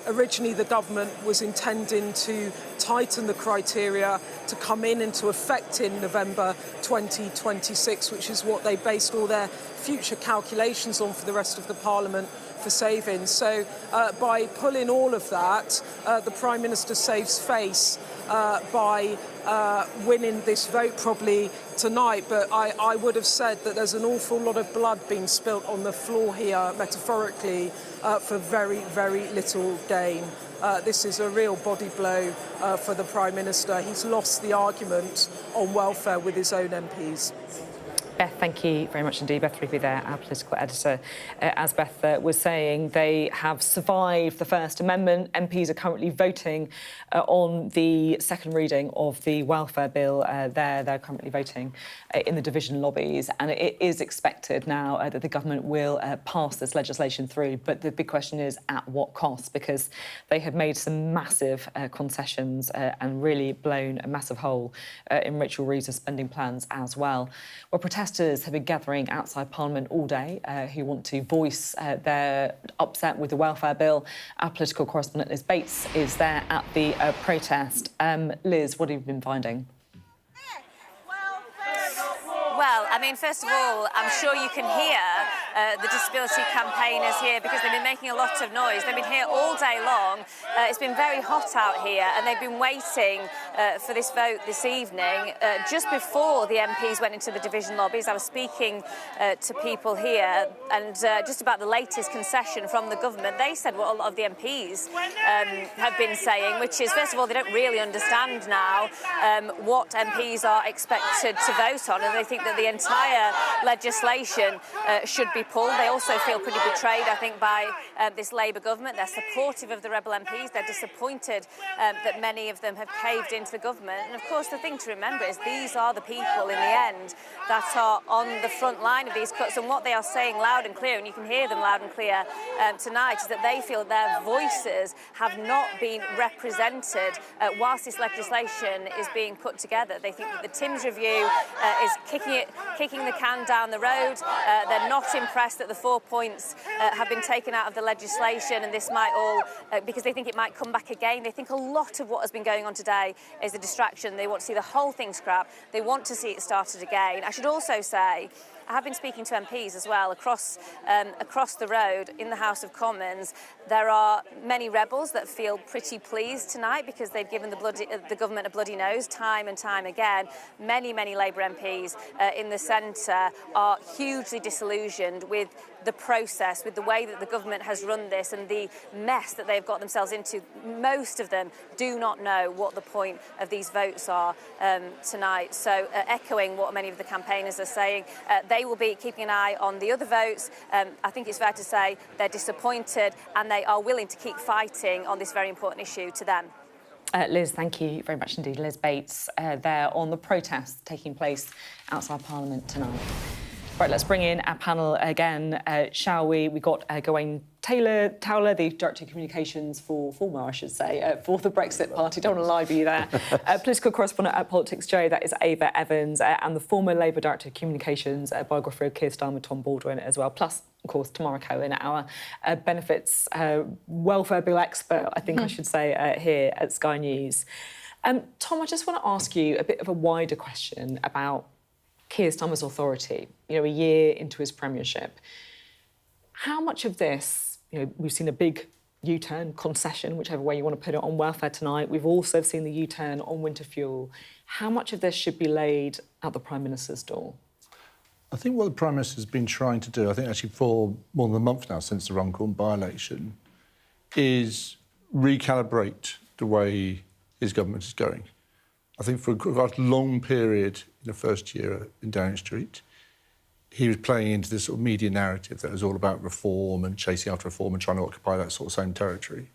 Originally, the government was intending to tighten the criteria to come into effect in November 2026, which is what they based all their future calculations on for the rest of the Parliament for savings. So by pulling all of that, the Prime Minister saves face by winning this vote probably tonight. But I would have said that there's an awful lot of blood being spilt on the floor here, metaphorically, for very, very little gain. This is a real body blow for the Prime Minister. He's lost the argument on welfare with his own MPs. Beth, thank you very much indeed. Beth Rigby there, our political editor. As Beth was saying, they have survived the First Amendment. MPs are currently voting on the second reading of the welfare bill. They're currently voting in the division lobbies, and it is expected now that the government will pass this legislation through. But the big question is, at what cost? Because they have made some massive concessions and really blown a massive hole in Rachel Reeves' spending plans as well. Well, protesters have been gathering outside Parliament all day who want to voice their upset with the welfare bill. Our political correspondent Liz Bates is there at the protest. Liz, what have you been finding? Well, I mean, first of all, I'm sure you can hear the disability campaigners here because they've been making a lot of noise. They've been here all day long. It's been very hot out here and they've been waiting for this vote this evening. Just before the MPs went into the division lobbies, I was speaking to people here and just about the latest concession from the government. They said what a lot of the MPs have been saying, which is, first of all, they don't really understand now what MPs are expected to vote on, and they think that the entire legislation should be pulled. They also feel pretty betrayed, I think, by this Labour government. They're supportive of the rebel MPs. They're disappointed that many of them have caved into the government. And, of course, the thing to remember is these are the people, in the end, that are on the front line of these cuts. And what they are saying loud and clear, and you can hear them loud and clear tonight, is that they feel their voices have not been represented whilst this legislation is being put together. They think that the Timms review is kicking the can down the road. They're not impressed that the 4 points have been taken out of the legislation, and this might all, because they think it might come back again. They think a lot of what has been going on today is a distraction. They want to see the whole thing scrapped. They want to see it started again. I should also say, I have been speaking to MPs as well across the road in the House of Commons. There are many rebels that feel pretty pleased tonight because they've given the government a bloody nose time and time again. Many Labour MPs in the centre are hugely disillusioned with the process, with the way that the government has run this and the mess that they've got themselves into. Most of them do not know what the point of these votes are tonight. So echoing what many of the campaigners are saying, they will be keeping an eye on the other votes. I think it's fair to say they're disappointed and they are willing to keep fighting on this very important issue to them. Liz, thank you very much indeed. Liz Bates there on the protests taking place outside Parliament tonight. Right, let's bring in our panel again, shall we? We've got Gawain Towler, the Director of Communications for the Brexit Party. Don't want to lie to you there. Political correspondent at Politics Joe, that is Ava Evans, and the former Labour Director of Communications, biographer of Keir Starmer, Tom Baldwin as well. Plus, of course, Tamara Cohen, our benefits welfare bill expert, I think I should say, here at Sky News. Tom, I just want to ask you a bit of a wider question about Keir Starmer's authority, a year into his premiership. How much of this, we've seen a big U-turn, concession, whichever way you want to put it, on welfare tonight. We've also seen the U-turn on winter fuel. How much of this should be laid at the Prime Minister's door? I think what the Prime Minister has been trying to do, I think actually for more than a month now since the Runcorn by-election, is recalibrate the way his government is going. I think for a long period in the first year in Downing Street, he was playing into this sort of media narrative that was all about reform and chasing after reform and trying to occupy that sort of same territory.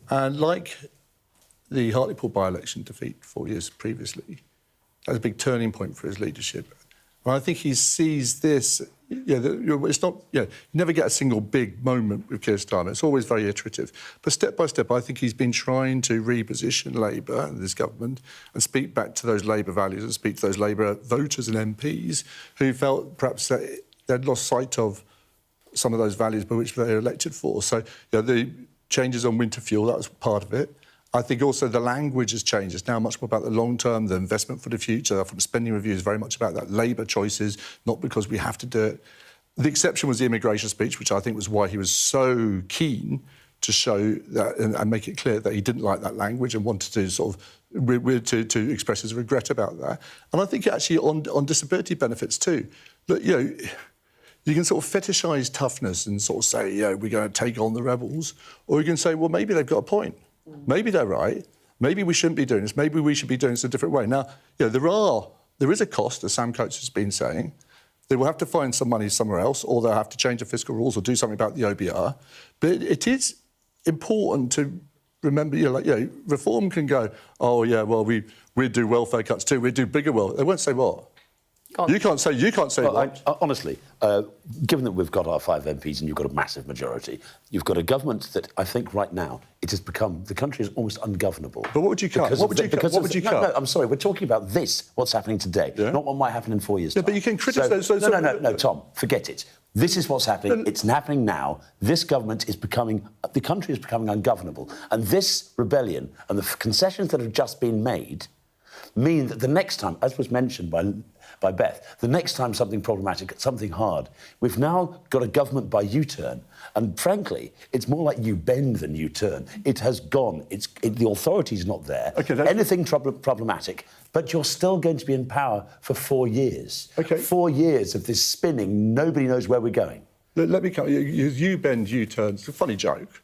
And like the Hartlepool by-election defeat 4 years previously, that was a big turning point for his leadership. And I think he sees this, it's not, you never get a single big moment with Keir Starmer. It's always very iterative. But step by step, I think he's been trying to reposition Labour and this government and speak back to those Labour values and speak to those Labour voters and MPs who felt perhaps that they'd lost sight of some of those values by which they were elected for. So, the changes on winter fuel, that was part of it. I think also the language has changed. It's now much more about the long term, the investment for the future. From spending review is very much about that Labour choices, not because we have to do it. The exception was the immigration speech, which I think was why he was so keen to show that and make it clear that he didn't like that language and wanted to sort of to express his regret about that. And I think actually on disability benefits too, that you can sort of fetishise toughness and sort of say, we're going to take on the rebels, or you can say, well, maybe they've got a point. Maybe they're right. Maybe we shouldn't be doing this. Maybe we should be doing this a different way. Now, there is a cost, as Sam Coates has been saying. They will have to find some money somewhere else, or they'll have to change the fiscal rules or do something about the OBR. But it is important to remember, reform can go, we'd do welfare cuts too, we'd do bigger welfare. They won't say what? You can't say what. Honestly, given that we've got our 5 MPs and you've got a massive majority, you've got a government that I think right now the country is almost ungovernable. But what would you cut? What would you cut? No, I'm sorry, we're talking about what's happening today, not what might happen in 4 years' time. But you can criticise... No, Tom, forget it. This is what's happening. It's happening now. This government is the country is becoming ungovernable. And this rebellion and the concessions that have just been made mean that the next time, as was mentioned by by Beth. The next time something problematic, something hard, we've now got a government by U-turn, and frankly, it's more like you bend than you turn. It has gone. The authority's not there. Anything problematic, but you're still going to be in power for 4 years. 4 years of this spinning. Nobody knows where we're going. Let me come. You bend, you turn. It's a funny joke.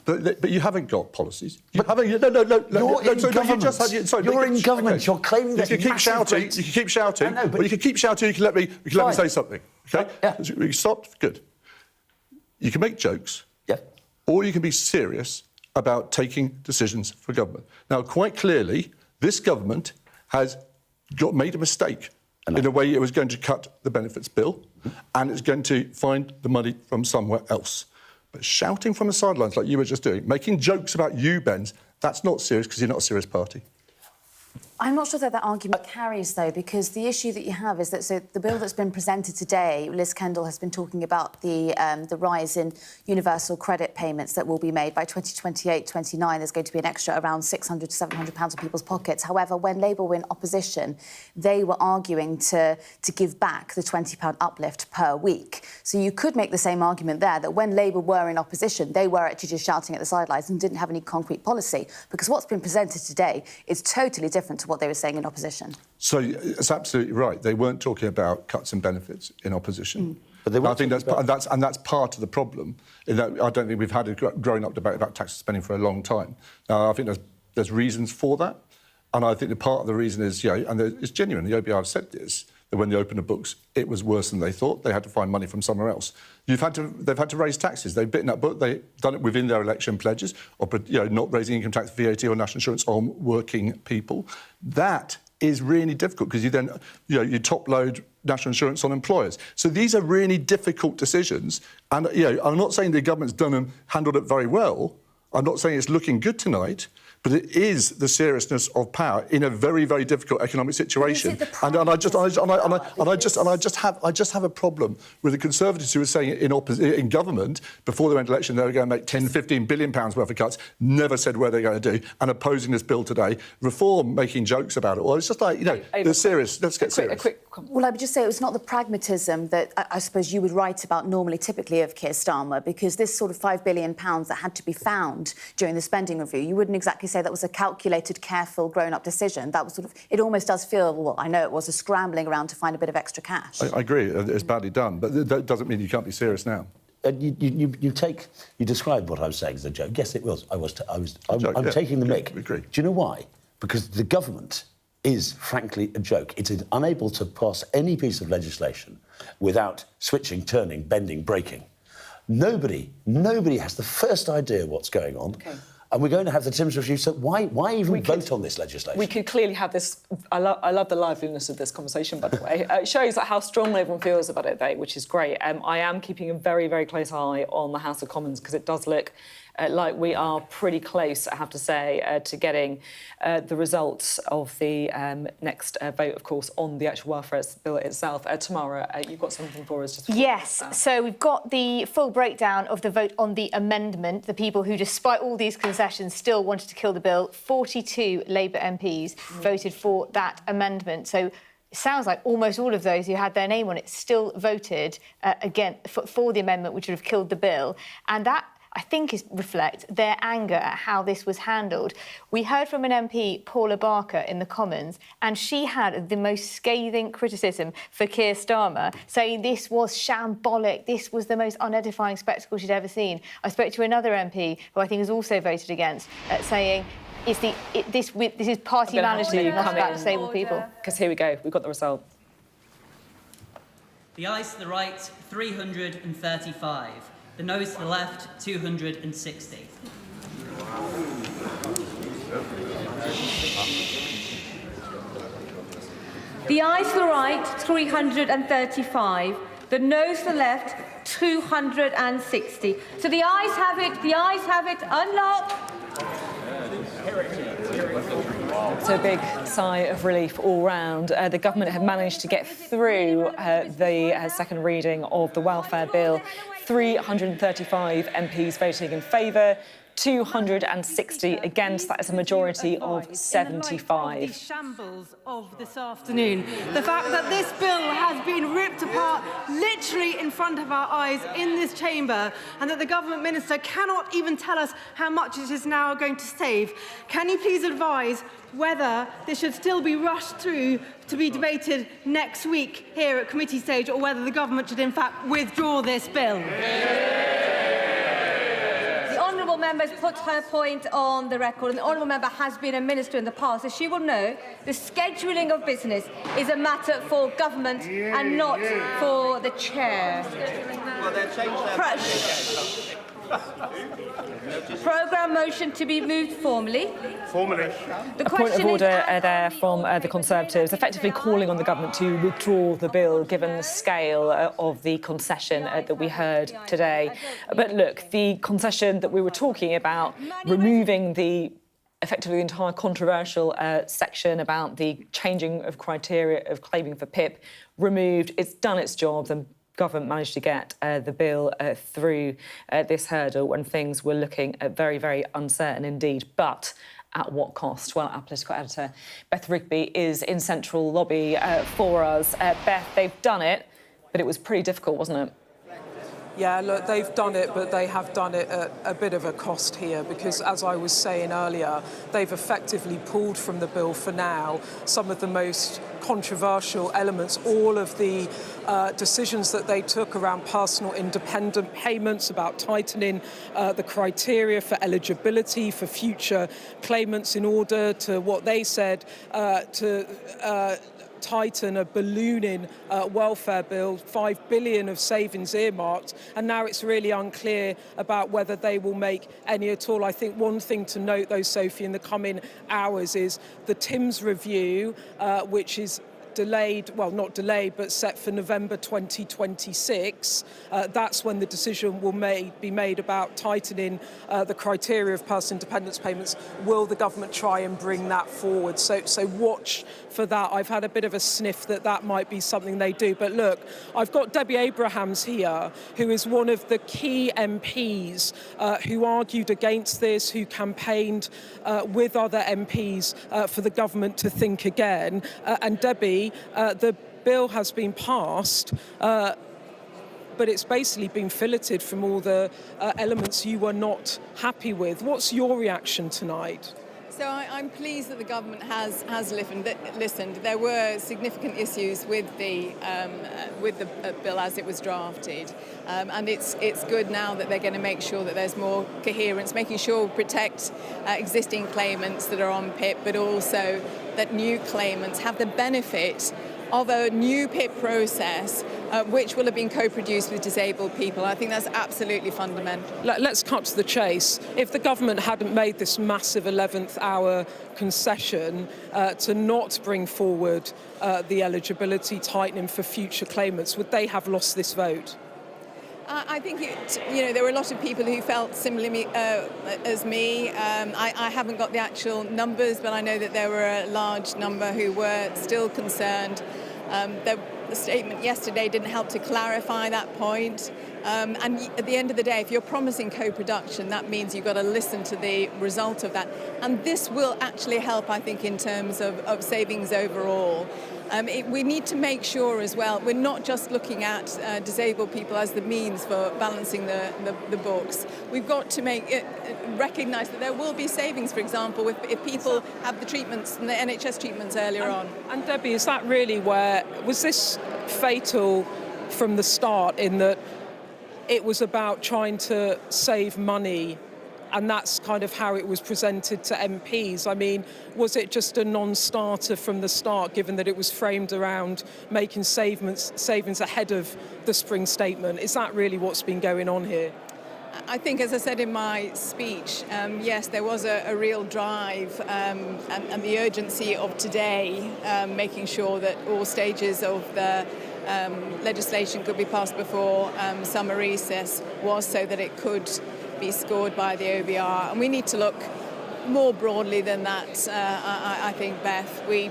But you haven't got policies. You're in government. You're claiming that. You can keep shouting. You can keep shouting. But you can keep shouting. You can let me say something. Okay? We stopped. Good. You can make jokes. Yeah. Or you can be serious about taking decisions for government. Now, quite clearly, this government has made a mistake in the way it was going to cut the benefits bill, and it's going to find the money from somewhere else. But shouting from the sidelines like you were just doing, making jokes about you, Benz, that's not serious because you're not a serious party. I'm not sure that argument carries, though, because the issue that you have is that the bill that's been presented today, Liz Kendall has been talking about the rise in universal credit payments that will be made by 2028-29. There's going to be an extra around £600 to £700 in people's pockets. However, when Labour were in opposition, they were arguing to give back the £20 uplift per week. So you could make the same argument there, that when Labour were in opposition, they were actually just shouting at the sidelines and didn't have any concrete policy, because what's been presented today is totally different to what they were saying in opposition. So it's absolutely right. They weren't talking about cuts in benefits in opposition. But they were. I think that's part of the problem. In that I don't think we've had a grown-up debate about tax spending for a long time. I think there's reasons for that, and I think part of the reason is, and it's genuine. The OBI have said this, that when they opened the books, it was worse than they thought. They had to find money from somewhere else. They've had to raise taxes. They've bitten that book. They've done it within their election pledges, or not raising income tax, VAT, or national insurance on working people. That is really difficult because you then, you top load national insurance on employers. So these are really difficult decisions. And I'm not saying the government's handled it very well. I'm not saying it's looking good tonight. But it is the seriousness of power in a very, very difficult economic situation. And I just have a problem with the Conservatives who were saying in government before the election they were going to make £10-15 billion worth of cuts, never said where they're going to do, and opposing this bill today. Reform, making jokes about it. Well, it's just like, they're serious. Let's get serious. Well, I would just say it was not the pragmatism that I suppose you would write about normally, typically, of Keir Starmer, because this sort of £5 billion that had to be found during the spending review, you wouldn't exactly say that was a calculated, careful, grown-up decision. That was it almost does feel, well, I know it was a scrambling around to find a bit of extra cash. I agree, it's badly done, but that doesn't mean you can't be serious now. You described what I was saying as a joke. Yes, it was. I'm taking the mick. Agree. Do you know why? Because the government is, frankly, a joke. It is unable to pass any piece of legislation without switching, turning, bending, breaking. Nobody has the first idea what's going on. Okay. And we're going to have the Timms review, so why even vote on this legislation? We could clearly have this. I love the liveliness of this conversation, by the way. It shows how strongly everyone feels about it, though, which is great. I am keeping a very, very close eye on the House of Commons because it does look like we are pretty close, I have to say, to getting the results of the next vote, of course, on the actual welfare bill itself. Tamara, you've got something for us? Yes, so we've got the full breakdown of the vote on the amendment. The people who, despite all these concessions, still wanted to kill the bill. 42 Labour MPs voted for that amendment. So it sounds like almost all of those who had their name on it still voted again for the amendment, which would have killed the bill. And that, I think, reflect their anger at how this was handled. We heard from an MP, Paula Barker, in the Commons, and she had the most scathing criticism for Keir Starmer, saying this was shambolic, this was the most unedifying spectacle she'd ever seen. I spoke to another MP, who I think has also voted against, saying this is party management, not about disabled people. Because here we go, we've got the result. The ayes to the right, 335. The noes to the left, 260. The ayes to the right, 335. The noes to the left, 260. So the ayes have it, unlocked. It's a big sigh of relief all round. The government have managed to get through the second reading of the welfare bill. 335 MPs voting in favour, 260 against. That is a majority of 75. The shambles of this afternoon, the fact that this bill has been ripped apart literally in front of our eyes in this chamber, and that the government minister cannot even tell us how much it is now going to save. Can you please advise whether this should still be rushed through to be debated next week here at committee stage, or whether the government should in fact withdraw this bill? The honourable member has put her point on the record, and the honourable member has been a minister in the past, so she will know the scheduling of business is a matter for government and not for the chair. Well, they've changed their Programme motion to be moved formally. A point of order there from the Conservatives, effectively calling on the government to withdraw the bill, given the scale of the concession that we heard today. But look, the concession that we were talking about, removing effectively the entire controversial section about the changing of criteria of claiming for PIP, removed. It's done its job. The government managed to get the bill through this hurdle when things were looking very, very uncertain indeed. But at what cost? Well, our political editor, Beth Rigby, is in central lobby for us. Beth, they've done it, but it was pretty difficult, wasn't it? Yeah, look, they've done it, but they have done it at a bit of a cost here because, as I was saying earlier, they've effectively pulled from the bill for now some of the most controversial elements, all of the decisions that they took around personal independent payments, about tightening the criteria for eligibility for future claimants in order to, what they said, to tighten a ballooning welfare bill, 5 billion of savings earmarked, and now it's really unclear about whether they will make any at all. I think one thing to note, though, Sophie, in the coming hours is the Timms review, which is delayed, well, not delayed, but set for November 2026. That's when the decision will be made about tightening the criteria of personal independence payments. Will the government try and bring that forward? So watch for that. I've had a bit of a sniff that that might be something they do. But look, I've got Debbie Abrahams here, who is one of the key MPs who argued against this, who campaigned with other MPs for the government to think again. And Debbie, the bill has been passed, but it's basically been filleted from all the elements you were not happy with. What's your reaction tonight? So I'm pleased that the government has listened. There were significant issues with the bill as it was drafted, and it's good now that they're going to make sure that there's more coherence, making sure we protect existing claimants that are on PIP, but also that new claimants have the benefit of a new PIP process, which will have been co-produced with disabled people. I think that's absolutely fundamental. Let's cut to the chase. If the government hadn't made this massive 11th hour concession to not bring forward the eligibility tightening for future claimants, would they have lost this vote? I think there were a lot of people who felt similarly as me. I haven't got the actual numbers, but I know that there were a large number who were still concerned. The statement yesterday didn't help to clarify that point. And at the end of the day, if you're promising co-production, that means you've got to listen to the result of that. And this will actually help, I think, in terms of savings overall. We need to make sure as well, we're not just looking at disabled people as the means for balancing the books. We've got to recognise that there will be savings, for example, if people have the treatments and the NHS treatments earlier on. And Debbie, is that really was this fatal from the start, in that it was about trying to save money, and that's kind of how it was presented to MPs? I mean, was it just a non-starter from the start, given that it was framed around making savings ahead of the spring statement? Is that really what's been going on here? I think, as I said in my speech, yes, there was a real drive and the urgency of today, making sure that all stages of the legislation could be passed before summer recess, was so that it could be scored by the OBR. And we need to look more broadly than that, I think, Beth. We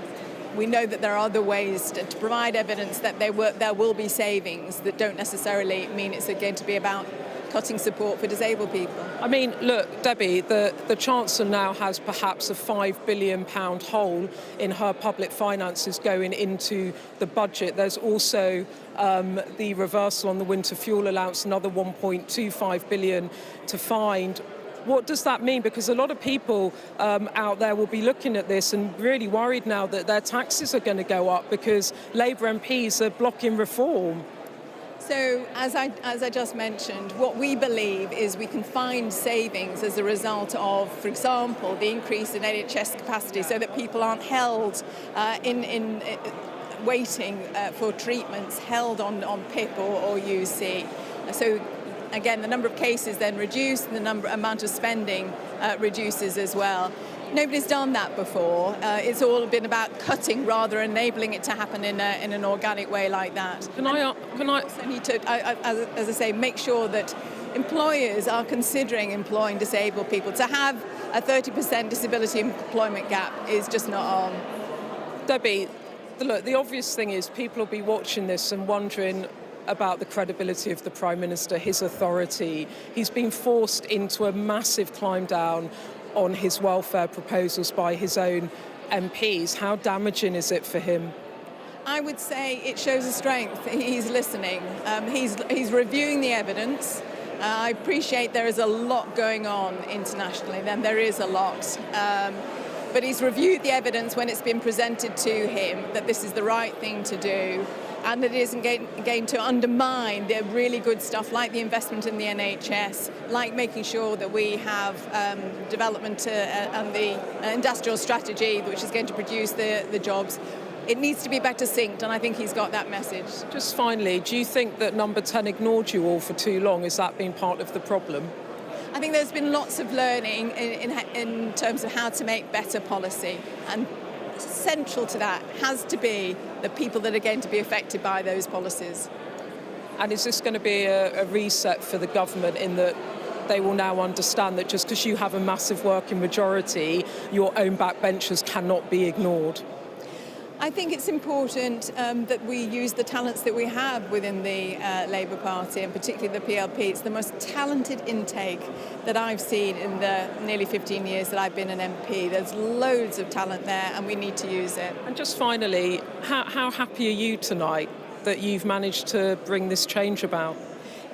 know that there are other ways to provide evidence that there will be savings that don't necessarily mean it's going to be about cutting support for disabled people. I mean, look, Debbie, the Chancellor now has perhaps a £5 billion hole in her public finances going into the budget. There's also the reversal on the winter fuel allowance, another 1.25 billion to find. What does that mean? Because a lot of people out there will be looking at this and really worried now that their taxes are going to go up because Labour MPs are blocking reform. So, as I just mentioned, what we believe is we can find savings as a result of, for example, the increase in NHS capacity so that people aren't held in waiting for treatments, held on PIP or UC. So, again, the number of cases then reduce and the amount of spending reduces as well. Nobody's done that before. It's all been about cutting rather than enabling it to happen in an organic way like that. Can I also need to, as I say, make sure that employers are considering employing disabled people. To have a 30% disability employment gap is just not on. Debbie, look, the obvious thing is people will be watching this and wondering about the credibility of the Prime Minister, his authority. He's been forced into a massive climb down on his welfare proposals by his own MPs. How damaging is it for him? I would say it shows a strength. He's listening. He's reviewing the evidence. I appreciate there is a lot going on internationally, then there is a lot. But he's reviewed the evidence when it's been presented to him that this is the right thing to do, and that it isn't going to undermine the really good stuff like the investment in the NHS, like making sure that we have development and the industrial strategy which is going to produce the jobs. It needs to be better synced, and I think he's got that message. Just finally, do you think that Number 10 ignored you all for too long? Has that been part of the problem? I think there's been lots of learning in terms of how to make better policy, and central to that has to be the people that are going to be affected by those policies. And is this going to be a reset for the government in that they will now understand that just because you have a massive working majority, your own backbenchers cannot be ignored? I think it's important that we use the talents that we have within the Labour Party, and particularly the PLP. It's the most talented intake that I've seen in the nearly 15 years that I've been an MP. There's loads of talent there, and we need to use it. And just finally, how happy are you tonight that you've managed to bring this change about?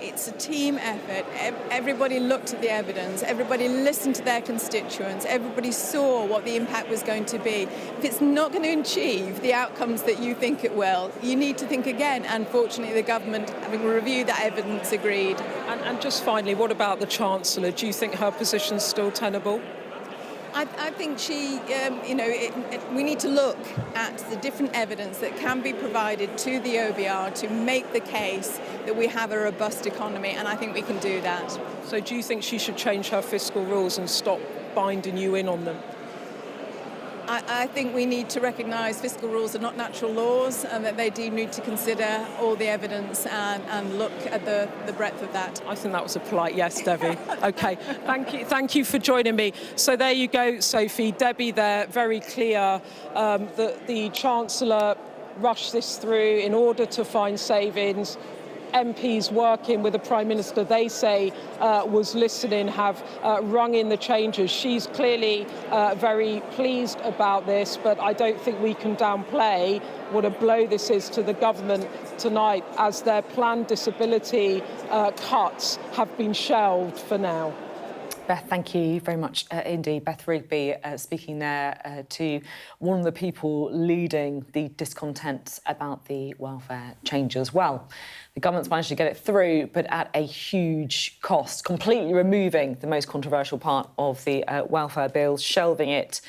It's a team effort. Everybody looked at the evidence, everybody listened to their constituents, everybody saw what the impact was going to be. If it's not going to achieve the outcomes that you think it will, you need to think again. And fortunately, the government, having reviewed that evidence, agreed. And just finally, what about the Chancellor? Do you think her position's still tenable? I think she, we need to look at the different evidence that can be provided to the OBR to make the case that we have a robust economy, and I think we can do that. So do you think she should change her fiscal rules and stop binding you in on them? I think we need to recognise fiscal rules are not natural laws, and that they do need to consider all the evidence and look at the breadth of that. I think that was a polite yes, Debbie. OK, thank you for joining me. So there you go, Sophie. Debbie there, very clear that the Chancellor rushed this through in order to find savings. MPs working with the Prime Minister, they say, was listening, have rung in the changes. She's clearly very pleased about this, but I don't think we can downplay what a blow this is to the government tonight, as their planned disability cuts have been shelved for now. Beth, thank you very much indeed. Beth Rigby speaking there to one of the people leading the discontent about the welfare changes. Well, the government's managed to get it through, but at a huge cost, completely removing the most controversial part of the welfare bill, shelving it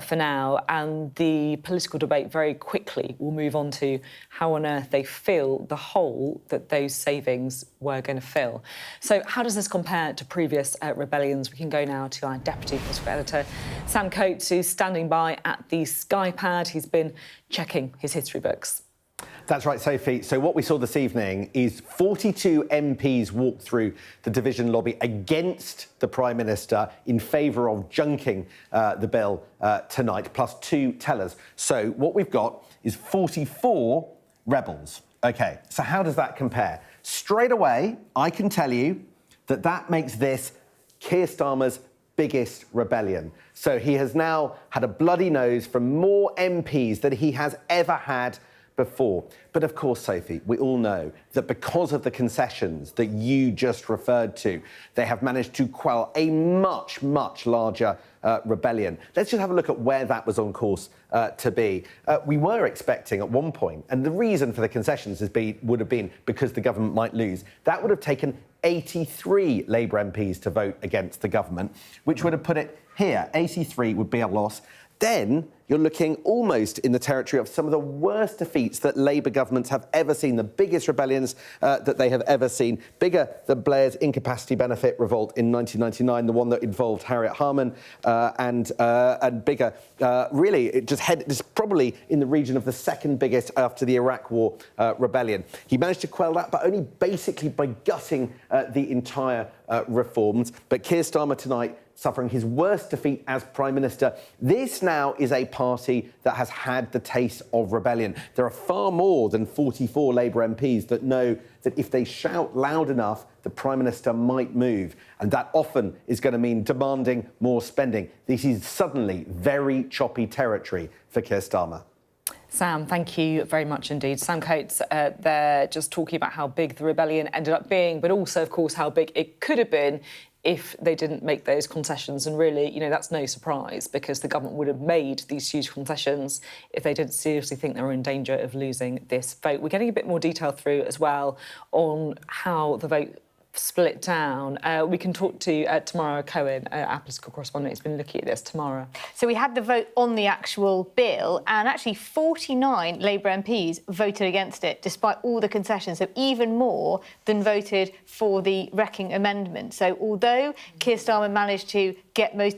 for now. And the political debate very quickly will move on to how on earth they fill the hole that those savings were going to fill. So how does this compare to previous rebellions? We can go now to our deputy political editor, Sam Coates, who's standing by at the Skypad. He's been checking his history books. That's right, Sophie. So what we saw this evening is 42 MPs walk through the division lobby against the Prime Minister in favour of junking the bill tonight, plus 2 tellers. So what we've got is 44 rebels. OK, so how does that compare? Straight away, I can tell you that makes this Keir Starmer's biggest rebellion. So he has now had a bloody nose from more MPs than he has ever had before. But of course, Sophie, we all know that because of the concessions that you just referred to, they have managed to quell a much, much larger rebellion. Let's just have a look at where that was on course to be. We were expecting at one point, and the reason for the concessions would have been because the government might lose. That would have taken 83 Labour MPs to vote against the government, which would have put it here. 83 would be a loss. Then you're looking almost in the territory of some of the worst defeats that Labour governments have ever seen, the biggest rebellions that they have ever seen, bigger than Blair's incapacity benefit revolt in 1999, the one that involved Harriet Harman, and bigger. Really, it's probably in the region of the second biggest after the Iraq War rebellion. He managed to quell that, but only basically by gutting the entire reforms. But Keir Starmer tonight suffering his worst defeat as Prime Minister. This now is a party that has had the taste of rebellion. There are far more than 44 Labour MPs that know that if they shout loud enough, the Prime Minister might move. And that often is going to mean demanding more spending. This is suddenly very choppy territory for Keir Starmer. Sam, thank you very much indeed. Sam Coates there just talking about how big the rebellion ended up being, but also, of course, how big it could have been if they didn't make those concessions. And really, that's no surprise because the government would have made these huge concessions if they didn't seriously think they were in danger of losing this vote. We're getting a bit more detail through as well on how the vote split down. We can talk to Tamara Cohen, our political correspondent, who's been looking at this. Tamara. So we had the vote on the actual bill, and actually 49 Labour MPs voted against it, despite all the concessions, so even more than voted for the Wrecking Amendment. So although Keir Starmer managed to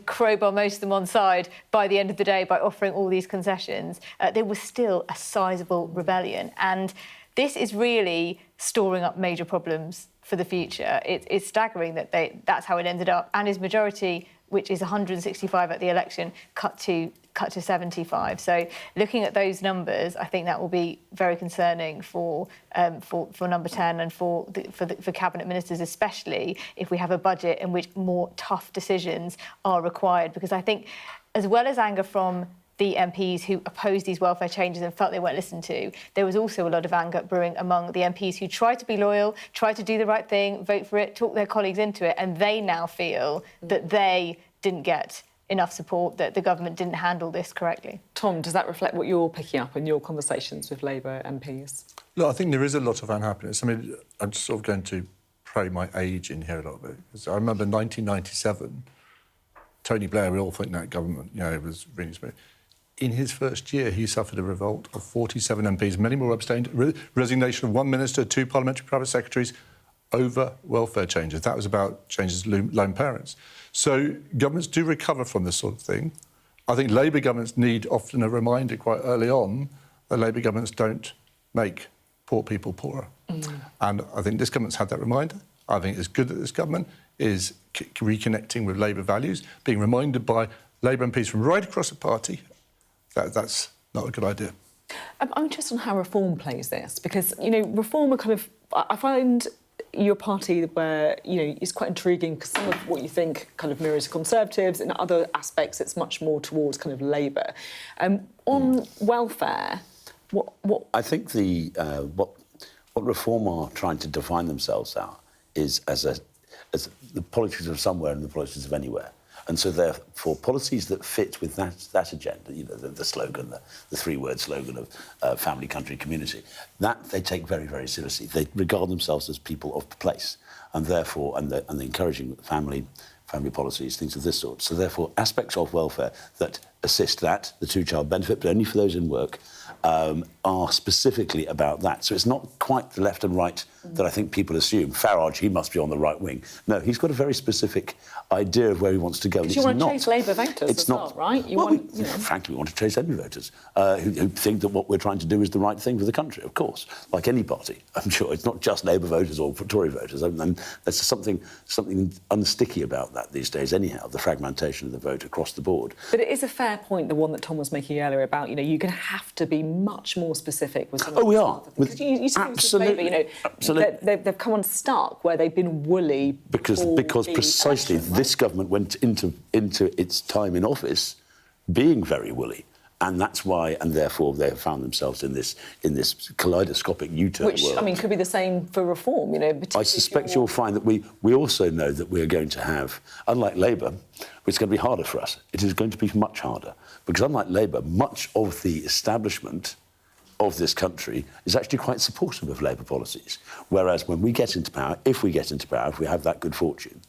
crowbar most of them on side by the end of the day by offering all these concessions, there was still a sizable rebellion. And this is really storing up major problems for the future. It's staggering that that's how it ended up. And his majority, which is 165 at the election, cut to 75. So looking at those numbers, I think that will be very concerning for Number 10 and for cabinet ministers, especially if we have a budget in which more tough decisions are required. Because I think, as well as anger from the MPs who opposed these welfare changes and felt they weren't listened to, there was also a lot of anger brewing among the MPs who tried to be loyal, tried to do the right thing, vote for it, talk their colleagues into it, and they now feel that they didn't get enough support, that the government didn't handle this correctly. Tom, does that reflect what you're picking up in your conversations with Labour MPs? No, I think there is a lot of unhappiness. I mean, I'm just sort of going to play my age in here a little bit. Because I remember 1997, Tony Blair, we all think that government, it was really smooth. In his first year, he suffered a revolt of 47 MPs, many more abstained, resignation of one minister, 2 parliamentary private secretaries, over welfare changes. That was about changes to lone parents. So governments do recover from this sort of thing. I think Labour governments need often a reminder quite early on that Labour governments don't make poor people poorer. And I think this government's had that reminder. I think it's good that this government is reconnecting with Labour values, being reminded by Labour MPs from right across the party that's not a good idea. I'm interested in how Reform plays this, because, Reform are kind of... I find your party where, is quite intriguing because some of what you think kind of mirrors Conservatives. In other aspects, it's much more towards kind of Labour. On welfare, what... I think what Reform are trying to define themselves out is as the politics of somewhere and the politics of anywhere. And so, therefore, policies that fit with that agenda, the slogan, the 3-word slogan of family, country, community, that they take very, very seriously. They regard themselves as people of the place, and therefore, and they're encouraging family policies, things of this sort. So, therefore, aspects of welfare that assist that, the 2-child benefit, but only for those in work, are specifically about that. So it's not quite the left and right that I think people assume. Farage, he must be on the right wing. No, he's got a very specific idea of where he wants to go. Because you want to chase Labour voters as well, right? Frankly, we want to chase any voters who think that what we're trying to do is the right thing for the country, of course, like any party. I'm sure it's not just Labour voters or Tory voters. And there's something unsticky about that these days anyhow, the fragmentation of the vote across the board. But it is a fair fair point, the one that Tom was making earlier about, you know, you're going to have to be much more specific with some Oh, we are. Because you see with Labour, you know, they've come unstuck where they've been woolly. Because precisely this government went into its time in office being very woolly. And that's why, and therefore, they have found themselves in this kaleidoscopic U-turn Which, world. I mean, could be the same for reform, you know. I suspect you'll find that we also know that we are going to have, unlike Labour, it's going to be harder for us. It is going to be much harder. Because unlike Labour, much of the establishment of this country is actually quite supportive of Labour policies. Whereas when we get into power, if we have that good fortune,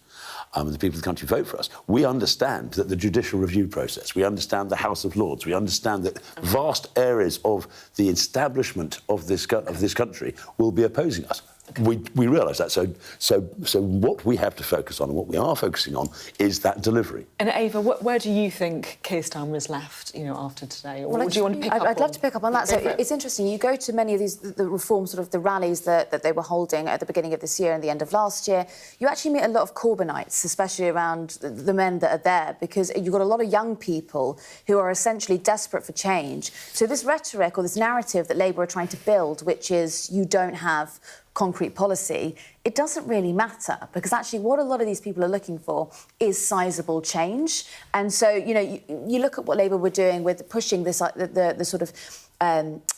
the people of the country vote for us, we understand that the judicial review process, we understand the House of Lords, we understand that vast areas of the establishment of this country will be opposing us. We realise that. So what we have to focus on and what we are focusing on is that delivery. And Ava, where do you think Keir Starmer is left, you know, after today? Or do you want to pick up I'd love to pick up on that. So it's interesting. You go to many of these, the reform sort of the rallies that they were holding at the beginning of this year and the end of last year. You actually meet a lot of Corbynites, especially around the men that are there, because you've got a lot of young people who are essentially desperate for change. So this rhetoric or this narrative that Labour are trying to build, which is you don't have concrete policy, it doesn't really matter, because actually what a lot of these people are looking for is sizable change. And so, you know, you look at what Labour were doing with pushing this, the sort of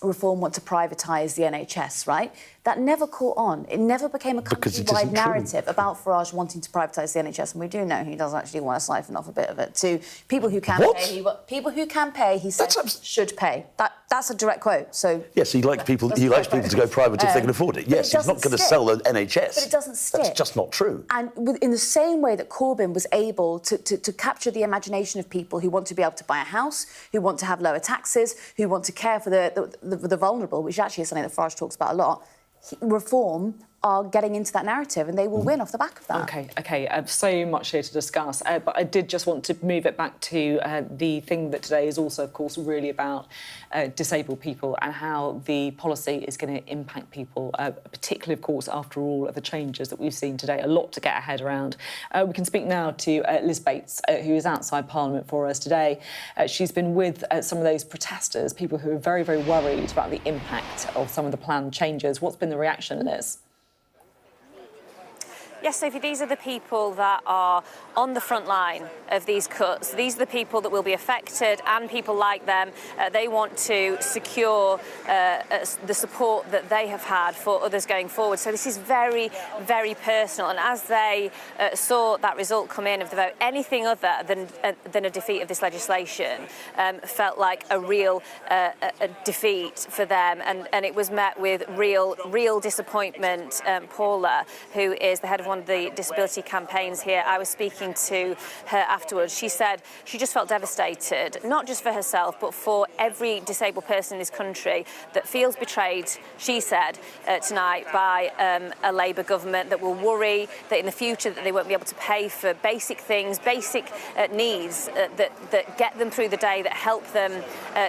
reform want to privatise the NHS, right? That never caught on. It never became a country-wide narrative about Farage wanting to privatise the NHS, and we do know he does actually want to siphon off a bit of it to people who can pay. People who can pay, he said, should pay. That's a direct quote. So yes, he likes people. He likes people to go private if they can afford it. Yes, he's not going to sell the NHS. But it doesn't stick. That's just not true. And in the same way that Corbyn was able to capture the imagination of people who want to be able to buy a house, who want to have lower taxes, who want to care for the vulnerable, which actually is something that Farage talks about a lot, reform are getting into that narrative, and they will win off the back of that. OK. So much here to discuss, but I did just want to move it back to the thing that today is also, of course, really about disabled people and how the policy is going to impact people, particularly, of course, after all of the changes that we've seen today. A lot to get our head around. We can speak now to Liz Bates, who is outside Parliament for us today. She's been with some of those protesters, people who are very, very worried about the impact of some of the planned changes. What's been the reaction to this? Yes, Sophie, these are the people that are on the front line of these cuts. These are the people that will be affected, and people like them. They want to secure the support that they have had for others going forward. So this is very, very personal. And as they saw that result come in of the vote, anything other than a defeat of this legislation felt like a real a defeat for them. And it was met with real disappointment. Paula, who is the head of one of the disability campaigns here, I was speaking to her afterwards. She said she just felt devastated, not just for herself, but for every disabled person in this country that feels betrayed, she said, tonight by a Labour government that will worry that in the future that they won't be able to pay for basic things, basic needs that get them through the day, that help them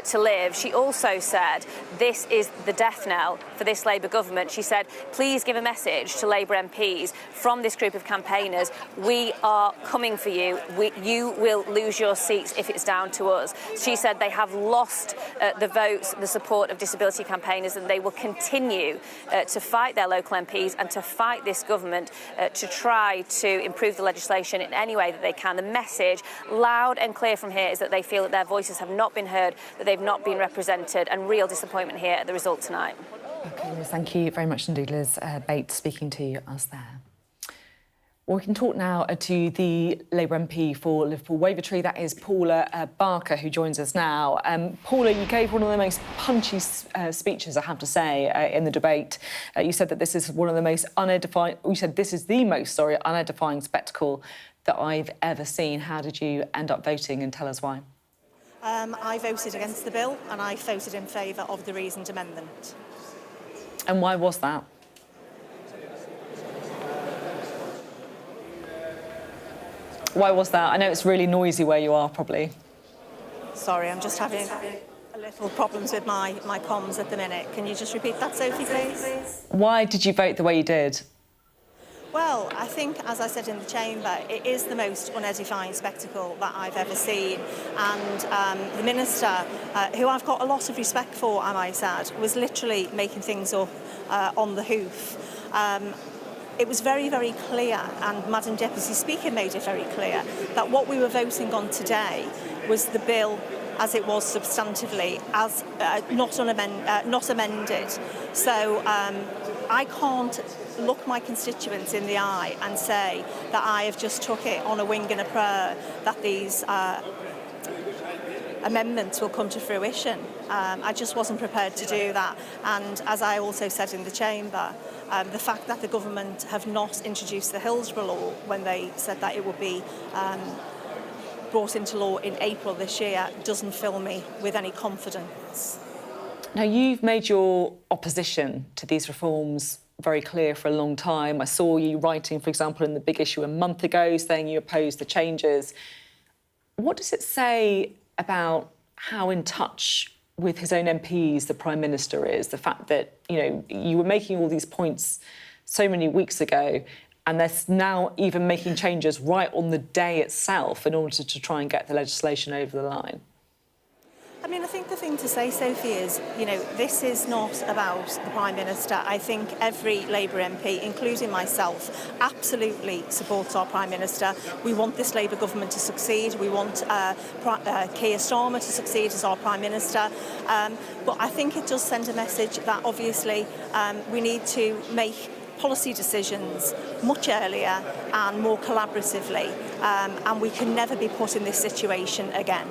to live. She also said this is the death knell for this Labour government. She said, please give a message to Labour MPs from this group of campaigners. We are coming for you. You will lose your seats if it's down to us. She said they have lost the votes, the support of disability campaigners, and they will continue to fight their local MPs and to fight this government to try to improve the legislation in any way that they can. The message, loud and clear from here, is that they feel that their voices have not been heard, that they've not been represented, and real disappointment here at the result tonight. OK, well, thank you very much indeed, Liz Bates, speaking to us there. Well, we can talk now to the Labour MP for Liverpool Wavertree. That is Paula Barker, who joins us now. Paula, you gave one of the most punchy speeches, I have to say, in the debate. You said that this is one of the most unedifying... You said this is the most, unedifying spectacle that I've ever seen. How did you end up voting, and tell us why? I voted against the bill, and I voted in favour of the reasoned amendment. And why was that? Why was that? I know it's really noisy where you are, probably. Sorry, I'm just having a little problems with my comms at the minute. Can you just repeat that, Sophie, please? Why did you vote the way you did? Well, I think, as I said in the chamber, it is the most unedifying spectacle that I've ever seen. And the Minister, who I've got a lot of respect for, I might add, was literally making things up on the hoof. It was very, very clear, and Madam Deputy Speaker made it very clear, that what we were voting on today was the bill as it was substantively, as not amended. So I can't look my constituents in the eye and say that I have just took it on a wing and a prayer that these amendments will come to fruition. I just wasn't prepared to do that. And as I also said in the chamber, the fact that the government have not introduced the Hillsborough law when they said that it would be brought into law in April this year doesn't fill me with any confidence. Now, you've made your opposition to these reforms very clear for a long time. I saw you writing, for example, in the Big Issue a month ago, saying you opposed the changes. What does it say about how in touch with his own MPs the Prime Minister is? The fact that, you were making all these points so many weeks ago, and they're now even making changes right on the day itself in order to try and get the legislation over the line. I mean, I think the thing to say, Sophie, is, this is not about the Prime Minister. I think every Labour MP, including myself, absolutely supports our Prime Minister. We want this Labour government to succeed. We want Keir Starmer to succeed as our Prime Minister. But I think it does send a message that, obviously, we need to make policy decisions much earlier and more collaboratively, and we can never be put in this situation again.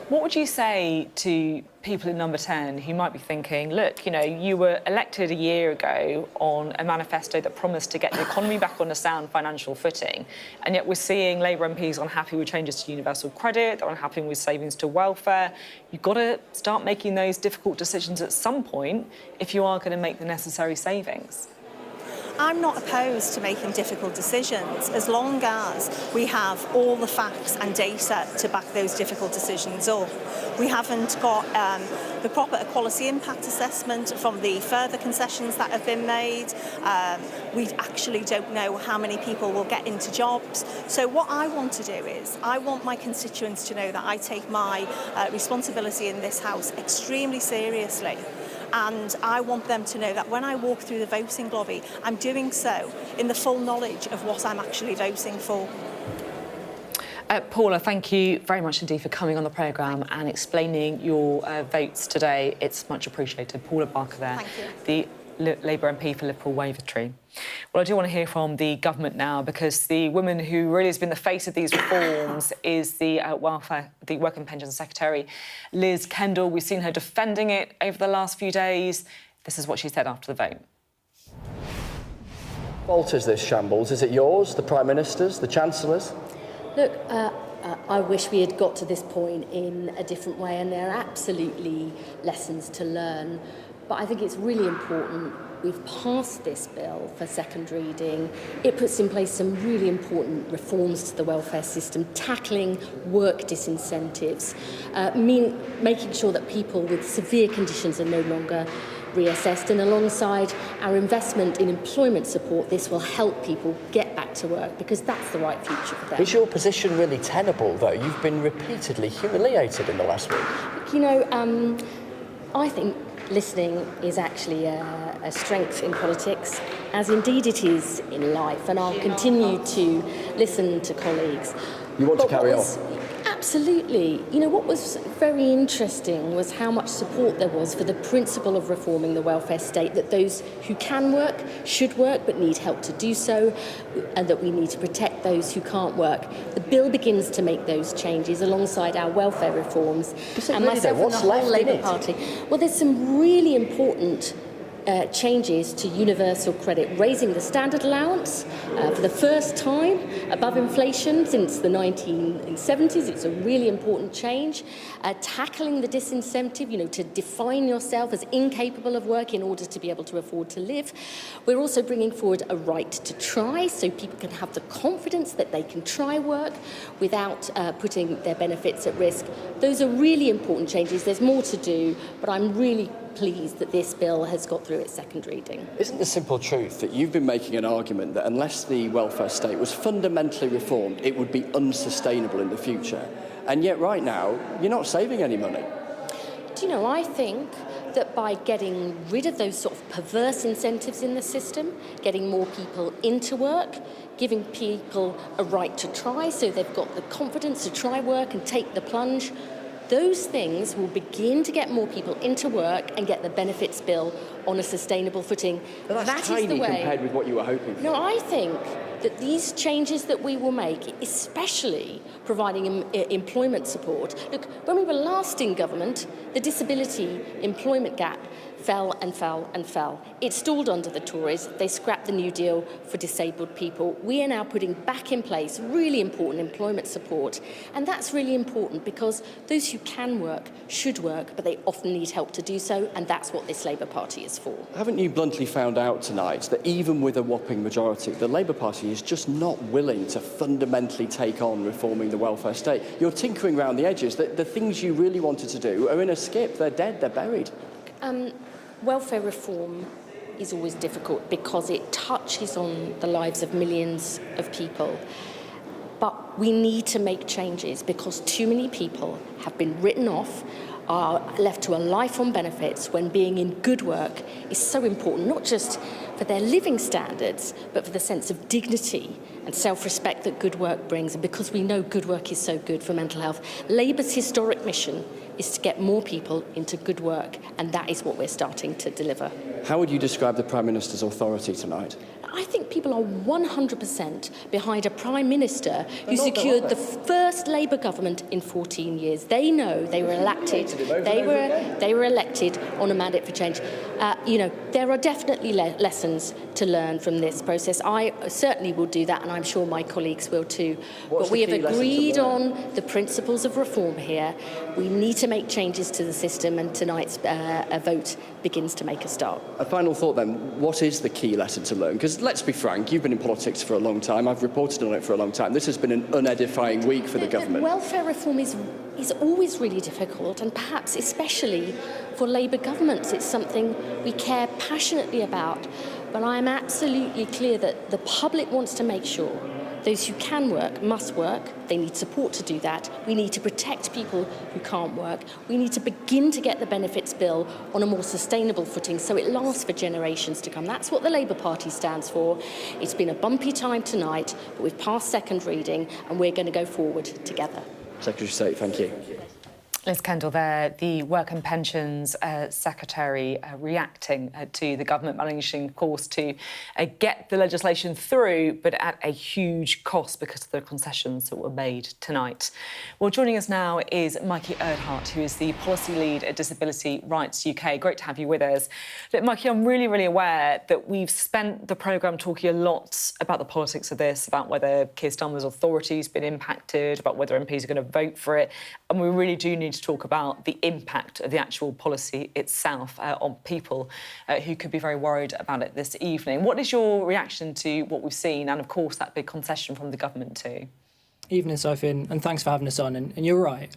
What would you say to people in Number 10 who might be thinking, look, you were elected a year ago on a manifesto that promised to get the economy back on a sound financial footing, and yet we're seeing Labour MPs unhappy with changes to universal credit, they're unhappy with savings to welfare. You've got to start making those difficult decisions at some point if you are going to make the necessary savings. I'm not opposed to making difficult decisions as long as we have all the facts and data to back those difficult decisions up. We haven't got the proper equality impact assessment from the further concessions that have been made. We actually don't know how many people will get into jobs. So what I want to do is I want my constituents to know that I take my responsibility in this House extremely seriously. And I want them to know that when I walk through the voting lobby, I'm doing so in the full knowledge of what I'm actually voting for. Paula, thank you very much indeed for coming on the programme and explaining your votes today. It's much appreciated. Paula Barker there, the Labour MP for Liverpool Wavertree. Well, I do want to hear from the government now, because the woman who really has been the face of these reforms is the Work and Pensions Secretary, Liz Kendall. We've seen her defending it over the last few days. This is what she said after the vote. Fault is this shambles? Is it yours, the Prime Minister's, the Chancellor's? Look, I wish we had got to this point in a different way, and there are absolutely lessons to learn. But I think it's really important we've passed this bill for second reading. It puts in place some really important reforms to the welfare system, tackling work disincentives, making sure that people with severe conditions are no longer reassessed, and alongside our investment in employment support, this will help people get back to work, because that's the right future for them. Is your position really tenable, though? You've been repeatedly humiliated in the last week. I think listening is actually a strength in politics, as indeed it is in life, and I'll continue to listen to colleagues. You want to carry on? Absolutely. What was very interesting was how much support there was for the principle of reforming the welfare state, that those who can work should work but need help to do so, and that we need to protect those who can't work. The bill begins to make those changes alongside our welfare reforms. And myself and the whole Labour Party. Well, there's some really important changes to universal credit, raising the standard allowance for the first time above inflation since the 1970s. It's a really important change. Tackling the disincentive, to define yourself as incapable of work in order to be able to afford to live. We're also bringing forward a right to try, so people can have the confidence that they can try work without putting their benefits at risk. Those are really important changes. There's more to do, but I'm really pleased that this bill has got through its second reading. Isn't the simple truth that you've been making an argument that unless the welfare state was fundamentally reformed, it would be unsustainable in the future? And yet right now, you're not saving any money. Do you know, I think that by getting rid of those sort of perverse incentives in the system, getting more people into work, giving people a right to try so they've got the confidence to try work and take the plunge, those things will begin to get more people into work and get the benefits bill on a sustainable footing. But that's That is tiny the way. compared with what you were hoping for. No, I think that these changes that we will make, especially providing employment support. Look, when we were last in government, the disability employment gap fell and fell and fell. It stalled under the Tories. They scrapped the New Deal for disabled people. We are now putting back in place really important employment support. And that's really important because those who can work should work, but they often need help to do so. And that's what this Labour Party is for. Haven't you bluntly found out tonight that even with a whopping majority, the Labour Party is just not willing to fundamentally take on reforming the welfare state? You're tinkering around the edges. The things you really wanted to do are in a skip. They're dead. They're buried. Welfare reform is always difficult because it touches on the lives of millions of people. But we need to make changes because too many people have been written off, are left to a life on benefits when being in good work is so important, not just for their living standards, but for the sense of dignity and self-respect that good work brings. And because we know good work is so good for mental health, Labour's historic mission is to get more people into good work, and that is what we're starting to deliver. How would you describe the Prime Minister's authority tonight? I think people are 100% behind a Prime Minister who secured the first Labour government in 14 years. They know they were elected. They were elected on a mandate for change. There are definitely lessons to learn from this process. I certainly will do that, and I'm sure my colleagues will too. But we have agreed on the principles of reform here. We need to make changes to the system, and tonight's vote begins to make a start. A final thought then, what is the key lesson to learn? Because let's be frank, you've been in politics for a long time, I've reported on it for a long time. This has been an unedifying week for the government. Welfare reform is always really difficult, and perhaps especially for Labour governments. It's something we care passionately about. But I am absolutely clear that the public wants to make sure those who can work must work. They need support to do that. We need to protect people who can't work. We need to begin to get the benefits bill on a more sustainable footing so it lasts for generations to come. That's what the Labour Party stands for. It's been a bumpy time tonight, but we've passed second reading and we're going to go forward together. Secretary of State, thank you. Liz Kendall there, the Work and Pensions Secretary, reacting to the government managing, of course, to get the legislation through, but at a huge cost because of the concessions that were made tonight. Well, joining us now is Mikey Erdhart, who is the Policy Lead at Disability Rights UK. Great to have you with us. Look, Mikey, I'm really, really aware that we've spent the programme talking a lot about the politics of this, about whether Keir Starmer's authority's been impacted, about whether MPs are going to vote for it, and we really do need to talk about the impact of the actual policy itself on people who could be very worried about it this evening. What is your reaction to what we've seen and, of course, that big concession from the government too? Evening, Sophie, and thanks for having us on. And you're right,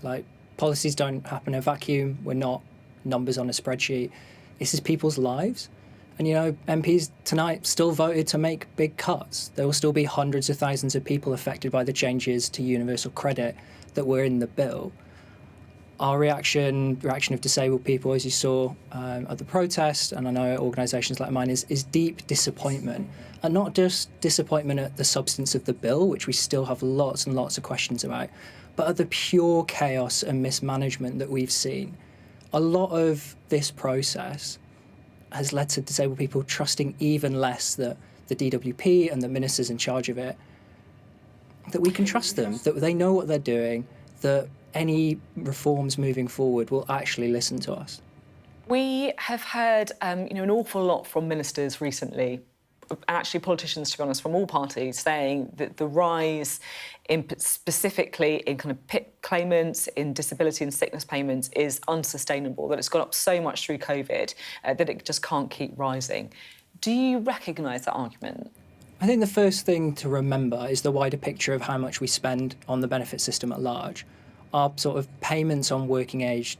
policies don't happen in a vacuum. We're not numbers on a spreadsheet. This is people's lives. And, MPs tonight still voted to make big cuts. There will still be hundreds of thousands of people affected by the changes to universal credit that were in the bill. Our reaction of disabled people, as you saw at the protest, and I know organisations like mine, is deep disappointment. And not just disappointment at the substance of the bill, which we still have lots and lots of questions about, but at the pure chaos and mismanagement that we've seen. A lot of this process has led to disabled people trusting even less that the DWP and the ministers in charge of it, that we can trust them, that they know what they're doing, that any reforms moving forward will actually listen to us. We have heard, an awful lot from ministers recently, actually politicians, to be honest, from all parties, saying that the rise specifically in kind of PIP claimants, in disability and sickness payments is unsustainable, that it's gone up so much through COVID that it just can't keep rising. Do you recognise that argument? I think the first thing to remember is the wider picture of how much we spend on the benefit system at large. Our sort of payments on working age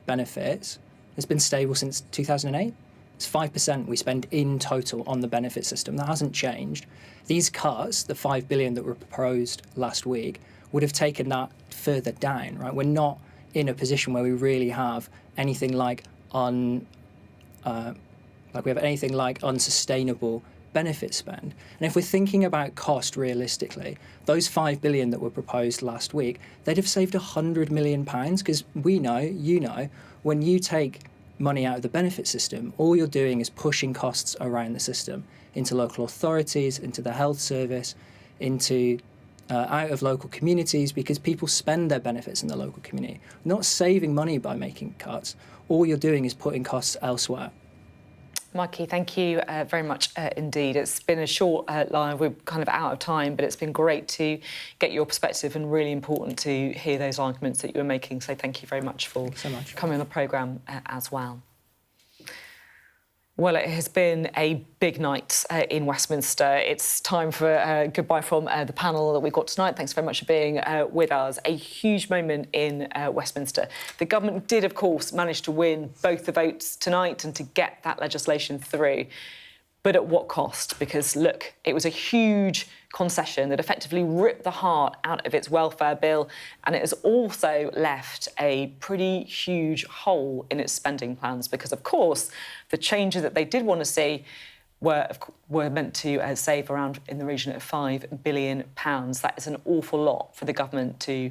benefits has been stable since 2008. It's 5% we spend in total on the benefit system. That hasn't changed. These cuts, the $5 billion that were proposed last week, would have taken that further down, right? We're not in a position where we really have anything like unsustainable benefit spend. And if we're thinking about cost realistically, those $5 billion that were proposed last week, they'd have saved £100 million, because we know, you know, when you take money out of the benefit system, all you're doing is pushing costs around the system into local authorities, into the health service, into out of local communities, because people spend their benefits in the local community. Not saving money by making cuts. All you're doing is putting costs elsewhere. Mikey, thank you very much indeed. It's been a short live. We're kind of out of time, but it's been great to get your perspective and really important to hear those arguments that you were making. So thank you very much for coming on the programme as well. Well, it has been a big night in Westminster. It's time for goodbye from the panel that we've got tonight. Thanks very much for being with us. A huge moment in Westminster. The government did, of course, manage to win both the votes tonight and to get that legislation through. But at what cost? Because, look, it was a huge concession that effectively ripped the heart out of its welfare bill, and it has also left a pretty huge hole in its spending plans because, of course, the changes that they did want to see were meant to save around in the region of £5 billion. That is an awful lot for the government to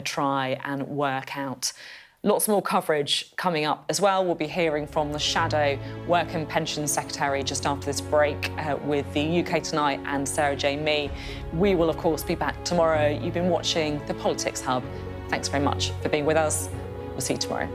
try and work out. Lots more coverage coming up as well. We'll be hearing from the Shadow Work and Pensions Secretary just after this break with the UK Tonight and Sarah J. Mee. We will, of course, be back tomorrow. You've been watching The Politics Hub. Thanks very much for being with us. We'll see you tomorrow.